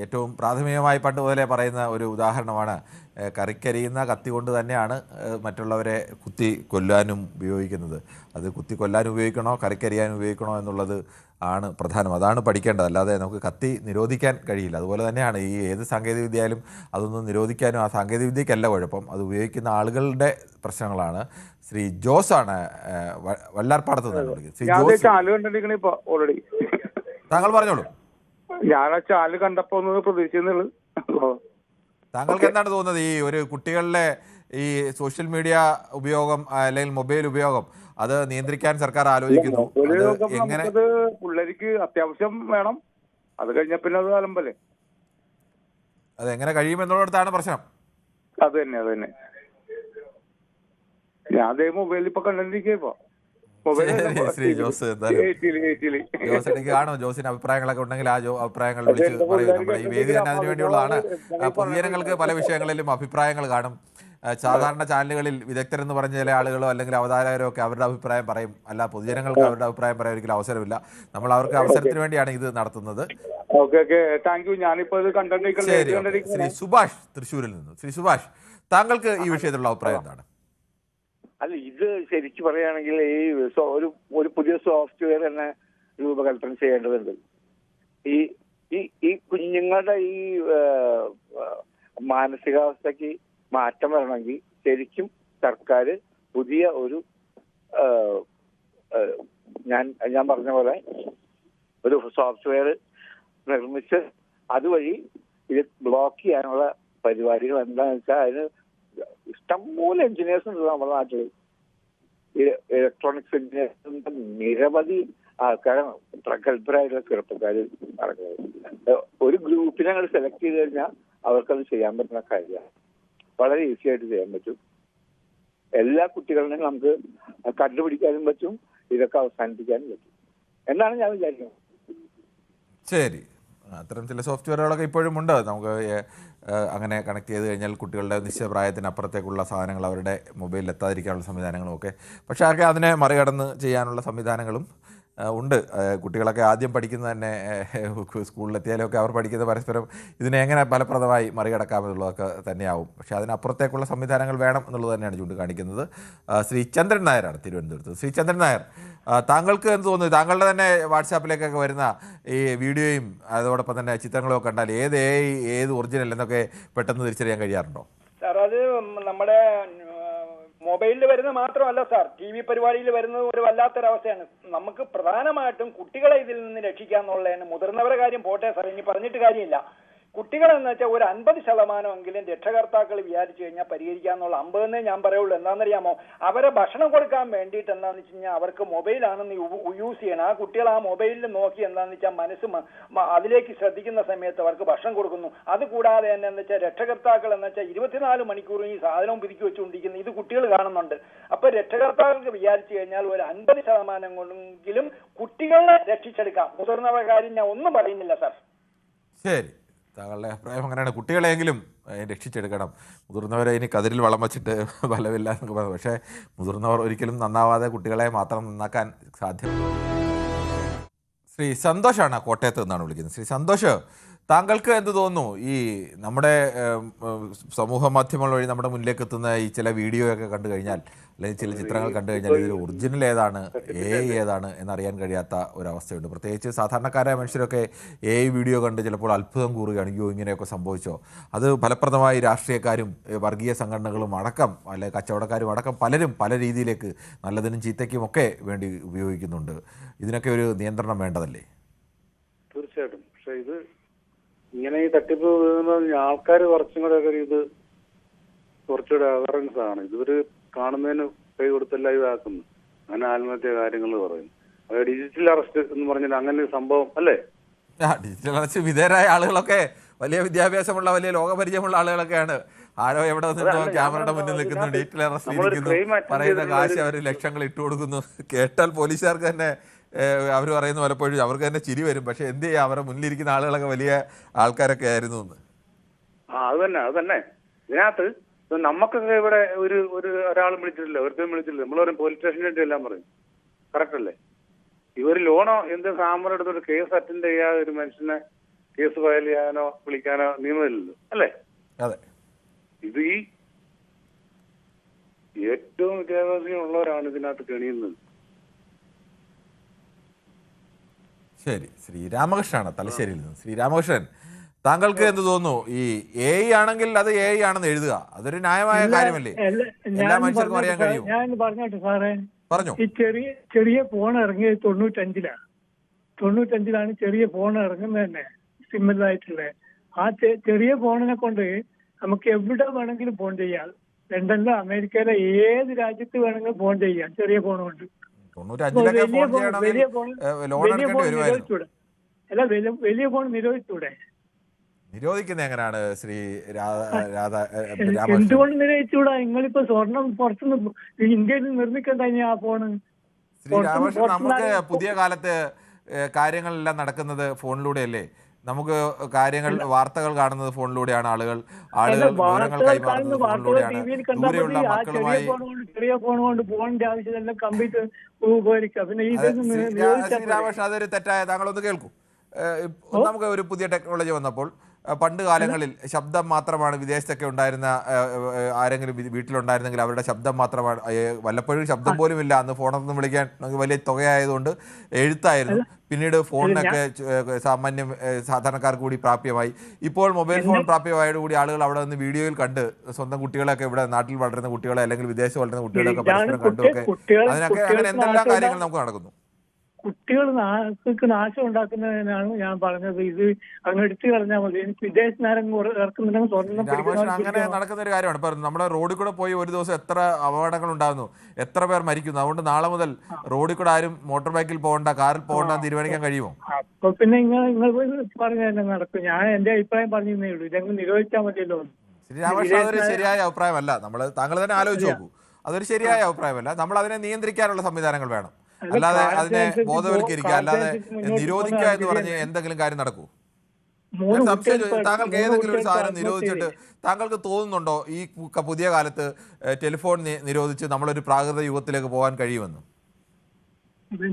S1: ഏറ്റവും പ്രാഥമികമായി പണ്ട് മുതലേ പറയുന്ന ഒരു ഉദാഹരണമാണ് കറിക്കരിയുന്ന കത്തി കൊണ്ട് തന്നെയാണ് മറ്റുള്ളവരെ കുത്തി കൊല്ലാനും ഉപയോഗിക്കുന്നത്. അത് കുത്തി കൊല്ലാനും ഉപയോഗിക്കണോ കറിക്കരിയാനും ഉപയോഗിക്കണോ എന്നുള്ളത് ആണ് പ്രധാനം. അതാണ് പഠിക്കേണ്ടത്. അല്ലാതെ നമുക്ക് കത്തി നിരോധിക്കാൻ കഴിയില്ല. അതുപോലെ തന്നെയാണ് ഈ ഏത് സാങ്കേതികവിദ്യയായാലും അതൊന്നും നിരോധിക്കാനും ആ സാങ്കേതികവിദ്യക്കല്ല കുഴപ്പം, അത് ഉപയോഗിക്കുന്ന ആളുകളുടെ പ്രശ്നങ്ങളാണ്. ശ്രീ ജോസ് ആണ് വല്ലാർപ്പാടത്ത് നിന്നാണ് വിളിക്കുന്നത്. ശ്രീ ജോസ്, താങ്കൾ പറഞ്ഞോളൂ.
S14: ഞാൻ ആ ചാല് കണ്ടപ്പോ ഒന്ന് പ്രതീക്ഷിക്കുന്നുള്ളൂ.
S1: താങ്കൾക്ക് എന്താണ് തോന്നുന്നത് ഈ ഒരു കുട്ടികളിലെ ഈ സോഷ്യൽ മീഡിയ ഉപയോഗം അല്ലെങ്കിൽ മൊബൈൽ ഉപയോഗം അത് നിയന്ത്രിക്കാൻ സർക്കാർ ആലോചിക്കുന്നു? എങ്ങനെ
S14: പിള്ളേർക്ക് അത്യാവശ്യം വേണം, അത് കഴിഞ്ഞ പിന്നെ അത് അലമ്പല്ലേ.
S1: അതെങ്ങനെ കഴിയുമെന്നുള്ളടത്താണ് പ്രശ്നം.
S14: അത് തന്നെ ഞാൻ അതേ മൊബൈലിൽ ഇപ്പൊ കണ്ടിരിക്കോ.
S1: ശ്രീ ജോസ്, ജോസ് എനിക്ക് കാണോ ജോസിന് അഭിപ്രായങ്ങളൊക്കെ ഉണ്ടെങ്കിൽ ആ അഭിപ്രായങ്ങൾ വിളിച്ച് പറയൂ. നമ്മുടെ ഈ വേദി തന്നെ അതിനു വേണ്ടിയുള്ളതാണ്. പൊതുജനങ്ങൾക്ക് പല വിഷയങ്ങളിലും അഭിപ്രായങ്ങൾ കാണും. സാധാരണ ചാനലുകളിൽ വിദഗ്ധരെന്ന് പറഞ്ഞ ചില ആളുകളോ അല്ലെങ്കിൽ അവതാരകരോ ഒക്കെ അവരുടെ അഭിപ്രായം പറയും. അല്ല, പൊതുജനങ്ങൾക്ക് അവരുടെ അഭിപ്രായം പറയാൻ ഒരിക്കലും അവസരമില്ല. നമ്മൾ അവർക്ക് അവസരത്തിന് വേണ്ടിയാണ് ഇത് നടത്തുന്നത്. ശരി. ശ്രീ സുഭാഷ് തൃശ്ശൂരിൽ നിന്ന്. ശ്രീ സുഭാഷ്, താങ്കൾക്ക് ഈ വിഷയത്തിലുള്ള അഭിപ്രായം എന്താണ്?
S15: അല്ല, ഇത് ശരിക്കും പറയുകയാണെങ്കിൽ ഈ ഒരു പുതിയ സോഫ്റ്റ്വെയർ തന്നെ രൂപകൽപ്പന ചെയ്യേണ്ടതുണ്ട്. ഈ കുഞ്ഞുങ്ങളുടെ ഈ മാനസികാവസ്ഥയ്ക്ക് മാറ്റം വരണമെങ്കിൽ ശരിക്കും സർക്കാർ പുതിയ ഒരു ഞാൻ പറഞ്ഞ പോലെ ഒരു സോഫ്റ്റ്വെയർ നിർമ്മിച്ച് അതുവഴി ഇത് ബ്ലോക്ക് ചെയ്യാനുള്ള പരിപാടികൾ എന്താണെന്ന് വെച്ചാൽ അതിന് ഇഷ്ടംപോലെ എഞ്ചിനീയേഴ്സ് ഉണ്ട് നമ്മുടെ നാട്ടിൽ. ഇലക്ട്രോണിക്സ് എഞ്ചിനീയേഴ്സിന്റെ നിരവധി ആൾക്കാരാണ് പ്രഗത്ഭരായിട്ടുള്ള ചെറുപ്പക്കാർ നടക്കുന്നത്. ഒരു ഗ്രൂപ്പിനെ അങ്ങോട്ട് സെലക്ട് ചെയ്ത് കഴിഞ്ഞാൽ അവർക്കത് ചെയ്യാൻ പറ്റുന്ന കാര്യമാണ്. വളരെ ഈസി ആയിട്ട് ചെയ്യാൻ പറ്റും. എല്ലാ കുട്ടികളുടെയും നമുക്ക് കണ്ടുപിടിക്കാനും പറ്റും, ഇതൊക്കെ അവസാനിപ്പിക്കാനും പറ്റും എന്നാണ് ഞാൻ വിചാരിക്കുന്നത്.
S1: ശരി, അത്തരം ചില സോഫ്റ്റ്വെയറുകളൊക്കെ ഇപ്പോഴും ഉണ്ട്. നമുക്ക് അങ്ങനെ കണക്ട് ചെയ്ത് കഴിഞ്ഞാൽ കുട്ടികളുടെ നിശ്ചയപ്രായത്തിനപ്പുറത്തേക്കുള്ള സാധനങ്ങൾ അവരുടെ മൊബൈലിൽ എത്താതിരിക്കാനുള്ള സംവിധാനങ്ങളും ഒക്കെ, പക്ഷേ ആകെ അതിനെ മറികടന്ന് ചെയ്യാനുള്ള സംവിധാനങ്ങളും ഉണ്ട്. കുട്ടികളൊക്കെ ആദ്യം പഠിക്കുന്നത് തന്നെ സ്കൂളിലെത്തിയാലൊക്കെ അവർ പഠിക്കുന്നത് പരസ്പരം ഇതിനെ എങ്ങനെ ഫലപ്രദമായി മറികടക്കാമെന്നുള്ളതൊക്കെ തന്നെയാവും. പക്ഷേ അതിനപ്പുറത്തേക്കുള്ള സംവിധാനങ്ങൾ വേണം എന്നുള്ളത് തന്നെയാണ് ചൂണ്ടിക്കാണിക്കുന്നത്. ശ്രീ ചന്ദ്രൻ നായരാണ് തിരുവനന്തപുരത്ത്. ശ്രീ ചന്ദ്രൻ നായർ, താങ്കൾക്ക് എന്ത് തോന്നുന്നു? താങ്കളുടെ തന്നെ വാട്സാപ്പിലേക്കൊക്കെ വരുന്ന ഈ വീഡിയോയും അതോടൊപ്പം തന്നെ ചിത്രങ്ങളും ഒക്കെ കണ്ടാൽ ഏത് ഒറിജിനൽ എന്നൊക്കെ പെട്ടെന്ന് തിരിച്ചറിയാൻ കഴിയാറുണ്ടോ?
S16: സാർ, അത് നമ്മുടെ മൊബൈലിൽ വരുന്നത് മാത്രമല്ല സാർ, ടി വി പരിപാടിയിൽ വരുന്നത് ഒരു വല്ലാത്തൊരവസ്ഥയാണ്. നമുക്ക് പ്രധാനമായിട്ടും കുട്ടികളെ ഇതിൽ നിന്ന് രക്ഷിക്കാന്നുള്ളതാണ്. മുതിർന്നവരുടെ കാര്യം പോട്ടെ സാർ, ഇനി പറഞ്ഞിട്ട് കാര്യമില്ല. കുട്ടികളെന്ന് വെച്ചാൽ ഒരു 50% രക്ഷകർത്താക്കൾ വിചാരിച്ചു കഴിഞ്ഞാൽ പരിഹരിക്കാന്നുള്ള 50 ഞാൻ പറയുള്ളൂ. എന്താണെന്നറിയാമോ, അവരെ ഭക്ഷണം കൊടുക്കാൻ വേണ്ടിയിട്ട് എന്താണെന്ന് വെച്ച് കഴിഞ്ഞാൽ അവർക്ക് മൊബൈലാണെന്ന് യൂസ് ചെയ്യണം. ആ കുട്ടികൾ ആ മൊബൈലിൽ നോക്കി എന്താണെന്ന് വെച്ചാൽ മനസ്സ് അതിലേക്ക് ശ്രദ്ധിക്കുന്ന സമയത്ത് അവർക്ക് ഭക്ഷണം കൊടുക്കുന്നു. അതുകൂടാതെ തന്നെ എന്ന് വെച്ചാൽ രക്ഷകർത്താക്കൾ എന്ന് വെച്ചാൽ 24 മണിക്കൂറും ഈ സാധനവും പിരിച്ചു വെച്ചുകൊണ്ടിരിക്കുന്നത് ഇത് കുട്ടികൾ കാണുന്നുണ്ട്. അപ്പൊ രക്ഷകർത്താക്കൾക്ക് വിചാരിച്ചു കഴിഞ്ഞാൽ ഒരു 50% കൊണ്ടെങ്കിലും കുട്ടികളെ രക്ഷിച്ചെടുക്കാം. മുതിർന്നവരുടെ കാര്യം ഞാൻ ഒന്നും പറയുന്നില്ല സാർ.
S1: ശരി, താങ്കളുടെ അഭിപ്രായം അങ്ങനെയാണ്. കുട്ടികളെങ്കിലും രക്ഷിച്ചെടുക്കണം. മുതിർന്നവരെ ഇനി കതിരിൽ വളം വച്ചിട്ട് ഫലമില്ല എന്നൊക്കെ പറഞ്ഞു. പക്ഷേ മുതിർന്നവർ ഒരിക്കലും നന്നാവാതെ കുട്ടികളെ മാത്രം നന്നാക്കാൻ സാധ്യമല്ല. ശ്രീ സന്തോഷാണ് കോട്ടയത്ത് നിന്നാണ് വിളിക്കുന്നത്. ശ്രീ സന്തോഷ്, താങ്കൾക്ക് എന്ത് തോന്നുന്നു? ഈ നമ്മുടെ സമൂഹ മാധ്യമങ്ങൾ വഴി നമ്മുടെ മുന്നിലേക്ക് എത്തുന്ന ഈ ചില വീഡിയോ ഒക്കെ കണ്ടു കഴിഞ്ഞാൽ അല്ലെങ്കിൽ ചില ചിത്രങ്ങൾ കണ്ടു കഴിഞ്ഞാൽ ഇതിൽ ഒറിജിനൽ ഏതാണ് ഏതാണ് എന്നറിയാൻ കഴിയാത്ത ഒരവസ്ഥയുണ്ട്. പ്രത്യേകിച്ച് സാധാരണക്കാരായ മനുഷ്യരൊക്കെ വീഡിയോ കണ്ട് ചിലപ്പോൾ അത്ഭുതം കൂറുകയാണ്. അയ്യോ, ഇങ്ങനെയൊക്കെ സംഭവിച്ചോ? അത് ഫലപ്രദമായി രാഷ്ട്രീയക്കാരും വർഗീയ സംഘടനകളും അടക്കം അല്ലെങ്കിൽ കച്ചവടക്കാരും അടക്കം പലരും പല രീതിയിലേക്ക് നല്ലതിനും ചീത്തയ്ക്കുമൊക്കെ വേണ്ടി ഉപയോഗിക്കുന്നുണ്ട്. ഇതിനൊക്കെ ഒരു നിയന്ത്രണം വേണ്ടതല്ലേ?
S11: തീർച്ചയായിട്ടും. പക്ഷെ ഇത് ഇങ്ങനെ ഈ തട്ടിപ്പ് ആൾക്കാർ കുറച്ചും കൂടെ ഒക്കെ ഇത് കുറച്ചുകൂടെ അവയർനെസ് ആണ്. ഇതൊരു കാണുന്നതിന് കൈ കൊടുത്തല്ല ഇതാക്കുന്നു. അങ്ങനെ ആത്മഹത്യ കാര്യങ്ങൾ പറയുന്നു. ഡിജിറ്റൽ അറസ്റ്റ് എന്ന് പറഞ്ഞാൽ അങ്ങനെ ഒരു സംഭവം അല്ലേ?
S1: ഡിജിറ്റൽ അറസ്റ്റ് വിധേയരായ ആളുകളൊക്കെ വലിയ വിദ്യാഭ്യാസമുള്ള വലിയ ലോകപരിചയമുള്ള ആളുകളൊക്കെയാണ്. ആരോ എവിടെ നിന്നോ ക്യാമറയുടെ മുന്നിൽ നിൽക്കുന്നു, ഡിജിറ്റൽ അറസ്റ്റ് ഇരിക്കുന്നു, പറയുന്ന കാശ് അവർ ലക്ഷങ്ങൾ ഇട്ട് കൊടുക്കുന്നു. കേട്ടാൽ പോലീസുകാർക്ക് തന്നെ അവർ പറയുന്ന പലപ്പോഴും അവർക്ക് തന്നെ ചിരി വരും. പക്ഷെ എന്ത് ചെയ്യാം, അവരുടെ മുന്നിലിരിക്കുന്ന ആളുകളൊക്കെ വലിയ ആൾക്കാരൊക്കെ ആയിരുന്നു എന്ന്.
S11: അത് തന്നെ ഇതിനകത്ത് നമുക്കൊക്കെ ഇവിടെ ഒരാളും വിളിച്ചിട്ടില്ല, ഒരുത്തരും വിളിച്ചിട്ടില്ല. നമ്മൾ പറയും പോലീസ് സ്റ്റേഷനിലേക്ക് എല്ലാം പറയും. കറക്റ്റ് അല്ലേ?
S14: ഇവർ ലോണോ എന്ത് ക്യാമറ എടുത്തൊരു കേസ് അറ്റൻഡ് ചെയ്യാതെ ഒരു മനുഷ്യനെ കേസ് ഫയൽ ചെയ്യാനോ വിളിക്കാനോ നിയമമില്ലല്ലോ, അല്ലേ?
S1: അതെ.
S14: ഇത് ഈ ഏറ്റവും വിദ്യാഭ്യാസം ഉള്ളവരാണ് ഇതിനകത്ത് കെണിയുന്നത്.
S1: ശരി, ശ്രീ രാമകൃഷ്ണനാണ് തലശ്ശേരിയിൽ നിന്ന്. ശ്രീ രാമകൃഷ്ണൻ, താങ്കൾക്ക് എന്ത് തോന്നുന്നു? ഈ AI ആണെങ്കിൽ അത് AI ആണെന്ന് എഴുതുക, അതൊരു ന്യായമായ കാര്യമല്ലേ? എല്ലാ മനുഷ്യർക്കും അറിയാൻ കഴിയും.
S17: ഞാൻ പറഞ്ഞോട്ടെ സാറേ,
S1: പറഞ്ഞു.
S17: ഈ ചെറിയ ഫോൺ ഇറങ്ങിയത് 95ലാണ് ചെറിയ ഫോൺ ഇറങ്ങുന്നത് തന്നെ, സിമ്പിളായിട്ടുള്ള. ആ ചെറിയ ഫോണിനെ കൊണ്ട് നമുക്ക് എവിടെ വേണമെങ്കിലും ഫോൺ ചെയ്യാം. ലണ്ടനിലോ അമേരിക്കയിലോ ഏത് രാജ്യത്ത് വേണമെങ്കിലും ഫോൺ ചെയ്യാം ചെറിയ ഫോൺ കൊണ്ട്.
S1: 95-ലൊക്കെ ഫോൺ ചെയ്യണമെങ്കിൽ ലോൺ എടുക്കേണ്ടി വരുമായിരുന്നു.
S17: അല്ല, വലിയ ഫോൺ നിരോധിച്ചൂടെ?
S1: നിരോധിക്കുന്നത് എങ്ങനെയാണ് ശ്രീ
S17: എന്തുകൊണ്ട് നിരോധിച്ചൂടാ? നിങ്ങളിപ്പോ സ്വർണം പുറത്തുനിന്ന് ഇന്ത്യയിൽ നിർമ്മിക്കണ്ട ആ ഫോണ്.
S1: ശ്രീ രാമകൃഷ്ണൻ, നമുക്ക് പുതിയ കാലത്ത് കാര്യങ്ങളെല്ലാം നടക്കുന്നത് ഫോണിലൂടെയല്ലേ? നമുക്ക് കാര്യങ്ങൾ, വാർത്തകൾ കാണുന്നത് ഫോണിലൂടെയാണ്. ആളുകൾ വിവരങ്ങൾ കൈമാറുന്നത് ഫോണിലൂടെയാണ്. ദൂരെയുള്ള മക്കളുമായി
S17: ചെറിയ ഫോൺ കൊണ്ട് ഫോണിന്റെ ആവശ്യമില്ല, കമ്പ്യൂട്ടർ ഉപകരിക്കാം. പിന്നെ
S1: ശ്രീ രാമകൃഷ്ണൻ, അതൊരു തെറ്റായ, താങ്കളൊന്ന് കേൾക്കൂ. നമുക്ക് ഒരു പുതിയ ടെക്നോളജി വന്നപ്പോൾ പണ്ട് കാലങ്ങളിൽ ശബ്ദം മാത്രമാണ്, വിദേശത്തൊക്കെ ഉണ്ടായിരുന്ന ആരെങ്കിലും വീട്ടിലുണ്ടായിരുന്നെങ്കിൽ അവരുടെ ശബ്ദം മാത്രമാണ്, വല്ലപ്പോഴും ശബ്ദം പോലും ഇല്ല. അന്ന് ഫോണൊന്നും വിളിക്കാൻ വലിയ തുകയായതുകൊണ്ട് എഴുത്തായിരുന്നു. പിന്നീട് ഫോണിനൊക്കെ സാധാരണക്കാർക്ക് കൂടി പ്രാപ്യമായി. ഇപ്പോൾ മൊബൈൽ ഫോൺ പ്രാപ്യമായതോടുകൂടി ആളുകൾ അവിടെ നിന്ന് വീഡിയോയിൽ കണ്ട് സ്വന്തം കുട്ടികളൊക്കെ, ഇവിടെ നാട്ടിൽ വളരുന്ന കുട്ടികളെ അല്ലെങ്കിൽ വിദേശത്ത് വളരുന്ന കുട്ടികളൊക്കെ പരസ്പരം കണ്ടുമൊക്കെ അതിനൊക്കെ അങ്ങനെ എന്തെല്ലാം കാര്യങ്ങൾ നമുക്ക് നടക്കുന്നു.
S17: കുട്ടികൾ നാശം ഉണ്ടാക്കുന്നതിനാണ് ഞാൻ പറഞ്ഞത്. ഇത് അങ്ങ് എടുത്തു കളഞ്ഞാൽ മതി. എനിക്ക് വിദേശ നേരം ഇറക്കുന്നുണ്ടെങ്കിൽ സ്വർണ്ണം
S1: അങ്ങനെ നടക്കുന്ന ഒരു കാര്യമാണ്. ഇപ്പൊ നമ്മുടെ റോഡിൽ കൂടെ പോയി ഒരു ദിവസം എത്ര അപകടങ്ങൾ ഉണ്ടാകുന്നു, എത്ര പേർ മരിക്കുന്നു. അതുകൊണ്ട് നാളെ മുതൽ റോഡിൽ കൂടെ ആരും മോട്ടോർ ബൈക്കിൽ പോകണ്ട, കാറിൽ പോകണ്ട തീരുമാനിക്കാൻ കഴിയുമോ?
S17: അപ്പൊ പിന്നെ നിങ്ങൾ പറഞ്ഞ തന്നെ നടക്കും. ഞാൻ എന്റെ അഭിപ്രായം പറഞ്ഞേ ഉള്ളൂ. ഇതങ്ങ് നിരോധിച്ചാൽ മതിയല്ലോ.
S1: ശ്രീ രാമകൃഷ്ണൻ, അതൊരു ശരിയായ അഭിപ്രായമല്ല. താങ്കൾ തന്നെ ആലോചിച്ച് നോക്കൂ. അതൊരു ശരിയായ അഭിപ്രായമല്ല. നമ്മൾ അതിനെ നിയന്ത്രിക്കാനുള്ള സംവിധാനങ്ങൾ വേണം. അല്ലാതെ അതിനെ ബോധവൽക്കരിക്കുക, അല്ലാതെ നിരോധിക്കുക എന്ന് പറഞ്ഞ് എന്തെങ്കിലും കാര്യം നടക്കൂ? സംശയം, താങ്കൾക്ക് ഏതെങ്കിലും ഒരു സാധനം നിരോധിച്ചിട്ട് താങ്കൾക്ക് തോന്നുന്നുണ്ടോ ഈ പുതിയ കാലത്ത് ടെലിഫോൺ നിരോധിച്ച് നമ്മളൊരു പ്രാകൃത യുഗത്തിലേക്ക് പോകാൻ കഴിയുമെന്ന്?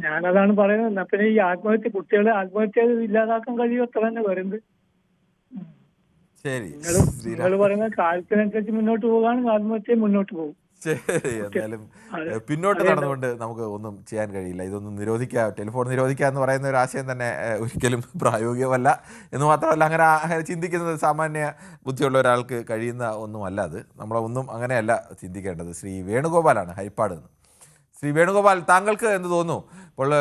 S17: ഞാനതാണ് പറയുന്നത്. പിന്നെ ഈ കുട്ടികളെ ആത്മഹത്യ ഇല്ലാതാക്കാൻ കഴിയും, അത്ര തന്നെ വരുന്നത്.
S1: ശരി,
S17: നിങ്ങൾ പറയുന്ന കാലത്തിനനുസരിച്ച് മുന്നോട്ട് പോകാണ് ആത്മഹത്യ മുന്നോട്ട് പോകും.
S1: ശരി, എന്നാലും പിന്നോട്ട് നടന്നുകൊണ്ട് നമുക്ക് ഒന്നും ചെയ്യാൻ കഴിയില്ല. ഇതൊന്നും നിരോധിക്കുക, ടെലിഫോൺ നിരോധിക്കുക എന്ന് പറയുന്ന ഒരു ആശയം തന്നെ ഒരിക്കലും പ്രായോഗികമല്ല എന്ന് മാത്രമല്ല, അങ്ങനെ ചിന്തിക്കുന്നത് സാമാന്യ ബുദ്ധിയുള്ള ഒരാൾക്ക് കഴിയുന്ന ഒന്നുമല്ല. അത് നമ്മളൊന്നും അങ്ങനെയല്ല ചിന്തിക്കേണ്ടത്. ശ്രീ വേണുഗോപാലാണ് ഹരിപ്പാട് നിന്ന്. ശ്രീ വേണുഗോപാൽ, താങ്കൾക്ക് എന്ത് തോന്നുന്നു? ഇപ്പോൾ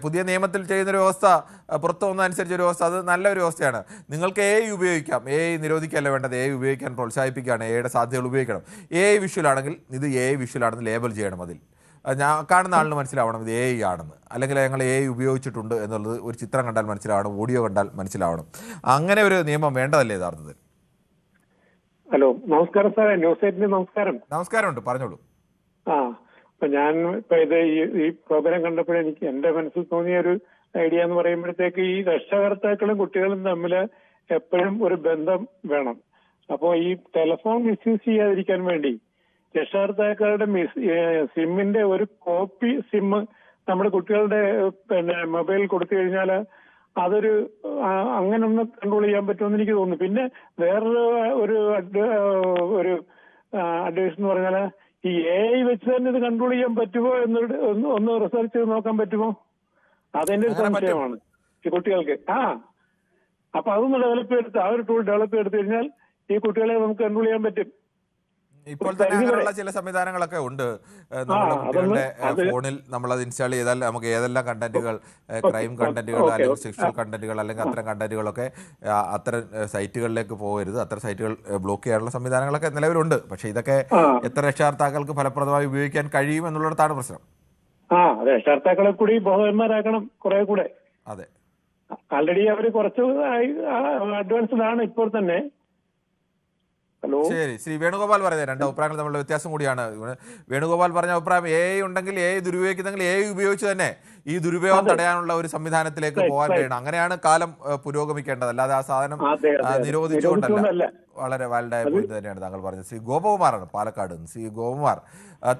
S1: പുതിയ നിയമത്തിൽ ചെയ്യുന്നൊരു വ്യവസ്ഥ, പുറത്തു വന്നതനുസരിച്ചൊരു വ്യവസ്ഥ, അത് നല്ലൊരു വ്യവസ്ഥയാണ്. നിങ്ങൾക്ക് AI ഉപയോഗിക്കാം. AI നിരോധിക്കുകയല്ല വേണ്ടത്, AI ഉപയോഗിക്കാൻ പ്രോത്സാഹിപ്പിക്കുകയാണ്. AIയുടെ സാധ്യതകൾ ഉപയോഗിക്കണം. AI വിഷ്വലാണെങ്കിൽ ഇത് AI വിഷ്വലാണെന്ന് ലേബൽ ചെയ്യണം. അതിൽ ഞാൻ കാണുന്ന ആളിന് മനസ്സിലാവണം ഇത് AI ആണെന്ന്. അല്ലെങ്കിൽ ഞങ്ങൾ AI ഉപയോഗിച്ചിട്ടുണ്ട് എന്നുള്ളത് ഒരു ചിത്രം കണ്ടാൽ മനസ്സിലാവണം, ഓഡിയോ കണ്ടാൽ മനസ്സിലാവണം. അങ്ങനെ ഒരു നിയമം വേണ്ടതല്ലേ യഥാർത്ഥത്തിൽ?
S18: ഹലോ, നമസ്കാരം സാറേ. ന്യൂസ് 8 നമസ്കാരം.
S1: നമസ്കാരമുണ്ട്, പറഞ്ഞോളൂ.
S18: ഞാൻ ഈ പ്രോഗ്രാം കണ്ടപ്പോൾ എനിക്ക് എന്റെ മനസ്സിൽ തോന്നിയ ഒരു ഐഡിയ എന്ന് പറയുമ്പോഴത്തേക്ക്, ഈ രക്ഷകർത്താക്കളും കുട്ടികളും തമ്മിൽ എപ്പോഴും ഒരു ബന്ധം വേണം. അപ്പോൾ ഈ ടെലിഫോൺ മിസ്യൂസ് ചെയ്യാതിരിക്കാൻ വേണ്ടി രക്ഷകർത്താക്കളുടെ സിമ്മിന്റെ ഒരു കോപ്പി സിം നമ്മുടെ കുട്ടികളുടെ മൊബൈലിൽ കൊടുത്തു കഴിഞ്ഞാൽ അതൊരു അങ്ങനെ ഒന്ന് കൺട്രോൾ ചെയ്യാൻ പറ്റുമെന്ന് എനിക്ക് തോന്നുന്നു. പിന്നെ വേറൊരു ഒരു അഡ്വൈസ് എന്ന് പറഞ്ഞാൽ, ഈ AI വെച്ച് തന്നെ ഇത് കൺട്രോൾ ചെയ്യാൻ പറ്റുമോ എന്ന് ഒന്ന് റിസർച്ച് ചെയ്ത് നോക്കാൻ പറ്റുമോ? അതെന്റെ ഒരു സംശയമാണ് ഈ കുട്ടികൾക്ക്. അപ്പൊ അതൊന്ന് ഡെവലപ്പ് ചെയ്തെടുത്ത്, ആ ഒരു ടൂൾ ഡെവലപ്പ് ചെയ്തെടുത്തു കഴിഞ്ഞാൽ ഈ കുട്ടികളെ നമുക്ക് കൺട്രോൾ ചെയ്യാൻ പറ്റും.
S1: ഇപ്പോൾ തന്നെ അങ്ങനെയുള്ള ചില സംവിധാനങ്ങളൊക്കെ ഉണ്ട്. നമ്മുടെ കുട്ടികളുടെ ഫോണിൽ നമ്മളത് ഇൻസ്റ്റാൾ ചെയ്താൽ നമുക്ക് ഏതെല്ലാം കണ്ടന്റുകൾ, ക്രൈം കണ്ടന്റുകൾ അല്ലെങ്കിൽ സെക്ഷൽ കണ്ടന്റുകൾ അല്ലെങ്കിൽ അത്തരം കണ്ടന്റുകളൊക്കെ അത്തരം സൈറ്റുകളിലേക്ക് പോകരുത്, അത്തരം സൈറ്റുകൾ ബ്ലോക്ക് ചെയ്യാനുള്ള സംവിധാനങ്ങളൊക്കെ നിലവിലുണ്ട്. പക്ഷെ ഇതൊക്കെ എത്ര രക്ഷകർത്താക്കൾക്ക് ഫലപ്രദമായി ഉപയോഗിക്കാൻ കഴിയും എന്നുള്ളിടത്താണ് പ്രശ്നം.
S18: രക്ഷകർത്താക്കളെ കൂടി ബോധവാന്മാരാക്കണം കുറെ കൂടെ.
S1: അതെ,
S18: ആൾറെഡി അവർ കുറച്ച് അഡ്വാൻസ്ഡ് ആണ് ഇപ്പോൾ തന്നെ.
S3: ഹലോ,
S1: ശരി, ശ്രീ വേണുഗോപാൽ പറയുന്നത് രണ്ട് അഭിപ്രായങ്ങൾ തമ്മിലുള്ള വ്യത്യാസം കൂടിയാണ്. വേണുഗോപാൽ പറഞ്ഞ അഭിപ്രായം ഉണ്ടെങ്കിൽ ദുരുപയോഗിക്കുന്നെങ്കിൽ ഉപയോഗിച്ച് തന്നെ ഈ ദുരുപയോഗം തടയാനുള്ള ഒരു സംവിധാനത്തിലേക്ക് പോകാൻ കഴിയണം. അങ്ങനെയാണ് കാലം പുരോഗമിക്കേണ്ടത്, അല്ലാതെ ആ സാധനം നിരോധിച്ചുകൊണ്ടല്ല. വളരെ വാലിഡായ പോയിന്റ് തന്നെയാണ് താങ്കൾ പറഞ്ഞത്. ശ്രീ ഗോപകുമാറാണ് പാലക്കാട് നിന്ന്. ശ്രീ ഗോപകുമാർ,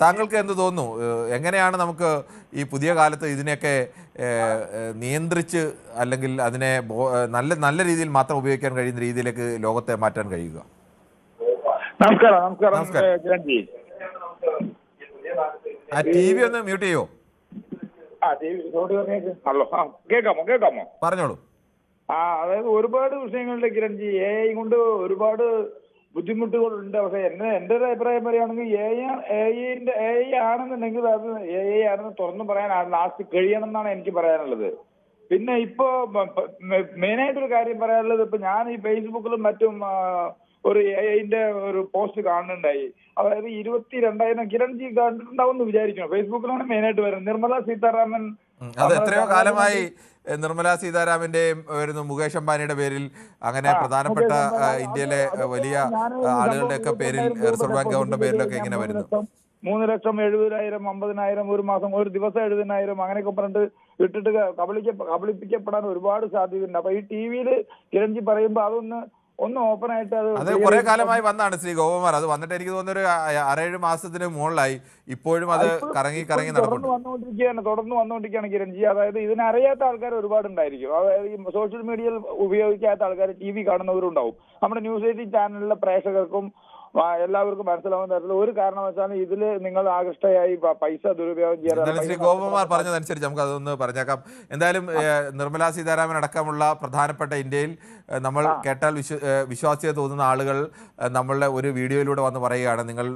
S1: താങ്കൾക്ക് എന്ത് തോന്നുന്നു? എങ്ങനെയാണ് നമുക്ക് ഈ പുതിയ കാലത്ത് ഇതിനെയൊക്കെ നിയന്ത്രിച്ച് അല്ലെങ്കിൽ അതിനെ നല്ല രീതിയിൽ മാത്രം ഉപയോഗിക്കാൻ കഴിയുന്ന രീതിയിലേക്ക് ലോകത്തെ മാറ്റാൻ കഴിയുക?
S19: നമസ്കാരം കിരൺജി.
S1: TV ഒന്ന് മ്യൂട്ട് ചെയ്യോ?
S19: ഹലോ, കേൾക്കാമോ?
S1: പറഞ്ഞോളൂ.
S19: അതായത് ഒരുപാട് വിഷയങ്ങളിലെ കിരൺജി AI കൊണ്ട് ഒരുപാട് ബുദ്ധിമുട്ടുകളുണ്ട്. പക്ഷെ എന്റെ ഒരു അഭിപ്രായം പറയുകയാണെങ്കിൽ AI ആണെന്നുണ്ടെങ്കിൽ അത് AI ആണെന്ന് തുറന്നു പറയാൻ ലാസ്റ്റ് കഴിയണം എന്നാണ് എനിക്ക് പറയാനുള്ളത്. പിന്നെ ഇപ്പോ മെയിനായിട്ടൊരു കാര്യം പറയാനുള്ളത്, ഇപ്പൊ ഞാൻ ഈ ഫേസ്ബുക്കിലും മറ്റും ഒരു AI-ന്റെ ഒരു പോസ്റ്റ് കാണുന്നുണ്ടായി. അതായത് 22,000 കിരൺജി കണ്ടിട്ടുണ്ടാവും എന്ന് വിചാരിക്കണം. ഫേസ്ബുക്കിലാണ് മെയിനായിട്ട് വരുന്നത്. നിർമ്മല സീതാരാമൻ,
S1: അത് എത്രയോ കാലമായി നിർമ്മല സീതാരാമന്റെയും വരുന്നു, മുകേഷ് അംബാനിയുടെ പേരിൽ, അങ്ങനെ പ്രധാനപ്പെട്ട ഇന്ത്യയിലെ വലിയ ആളുകളുടെയൊക്കെ പേരിൽ, റിസർവ് ബാങ്ക് ഗവർണറുടെ പേരിലൊക്കെ ഇങ്ങനെ വരുന്നു.
S19: 3,70,000, 50,000 ഒരു മാസം, ഒരു ദിവസം 70,000 അങ്ങനെയൊക്കെ പറഞ്ഞിട്ട് ഇട്ടിട്ട് കബളിപ്പിക്കപ്പെടാൻ ഒരുപാട് സാധ്യതയുണ്ട്. അപ്പൊ ഈ TV-യിൽ കിരൺജി പറയുമ്പോ അതൊന്ന് ഓപ്പൺ ആയിട്ട്
S1: അത് കുറെ കാലമായി വന്നാണ് ശ്രീ ഗോപകുമാർ. അത് വന്നിട്ട് എനിക്ക് തോന്നുന്ന ഒരു 6-7 മാസത്തിന് മുകളിലായി. ഇപ്പോഴും അത് കറങ്ങി നടക്കുന്നു,
S19: തുടർന്ന് വന്നുകൊണ്ടിരിക്കുകയാണ് കിരൺജി. അതായത് ഇതിനറിയാത്ത ആൾക്കാർ ഒരുപാടുണ്ടായിരിക്കും. അതായത് ഈ സോഷ്യൽ മീഡിയയിൽ ഉപയോഗിക്കാത്ത ആൾക്കാർ TV കാണുന്നവരുണ്ടാവും. നമ്മുടെ ന്യൂസ് 18 ചാനലിലെ പ്രേക്ഷകർക്കും എല്ലാവർക്കും മനസ്സിലാവുന്ന തരത്തിൽ ഒരു കാരണവശാലും ഇതിൽ നിങ്ങൾ ആകൃഷ്ടയായി പൈസ ദുരുപയോഗം ചെയ്യാൻ.
S1: ശ്രീ ഗോപകുമാർ പറഞ്ഞതനുസരിച്ച് നമുക്ക് അതൊന്ന് പറഞ്ഞേക്കാം. എന്തായാലും നിർമ്മല സീതാരാമൻ അടക്കമുള്ള പ്രധാനപ്പെട്ട ഇന്ത്യയിൽ നമ്മൾ കേട്ടാൽ വിശ്വാസ്യത തോന്നുന്ന ആളുകൾ നമ്മളുടെ ഒരു വീഡിയോയിലൂടെ വന്ന് പറയുകയാണ്, നിങ്ങൾ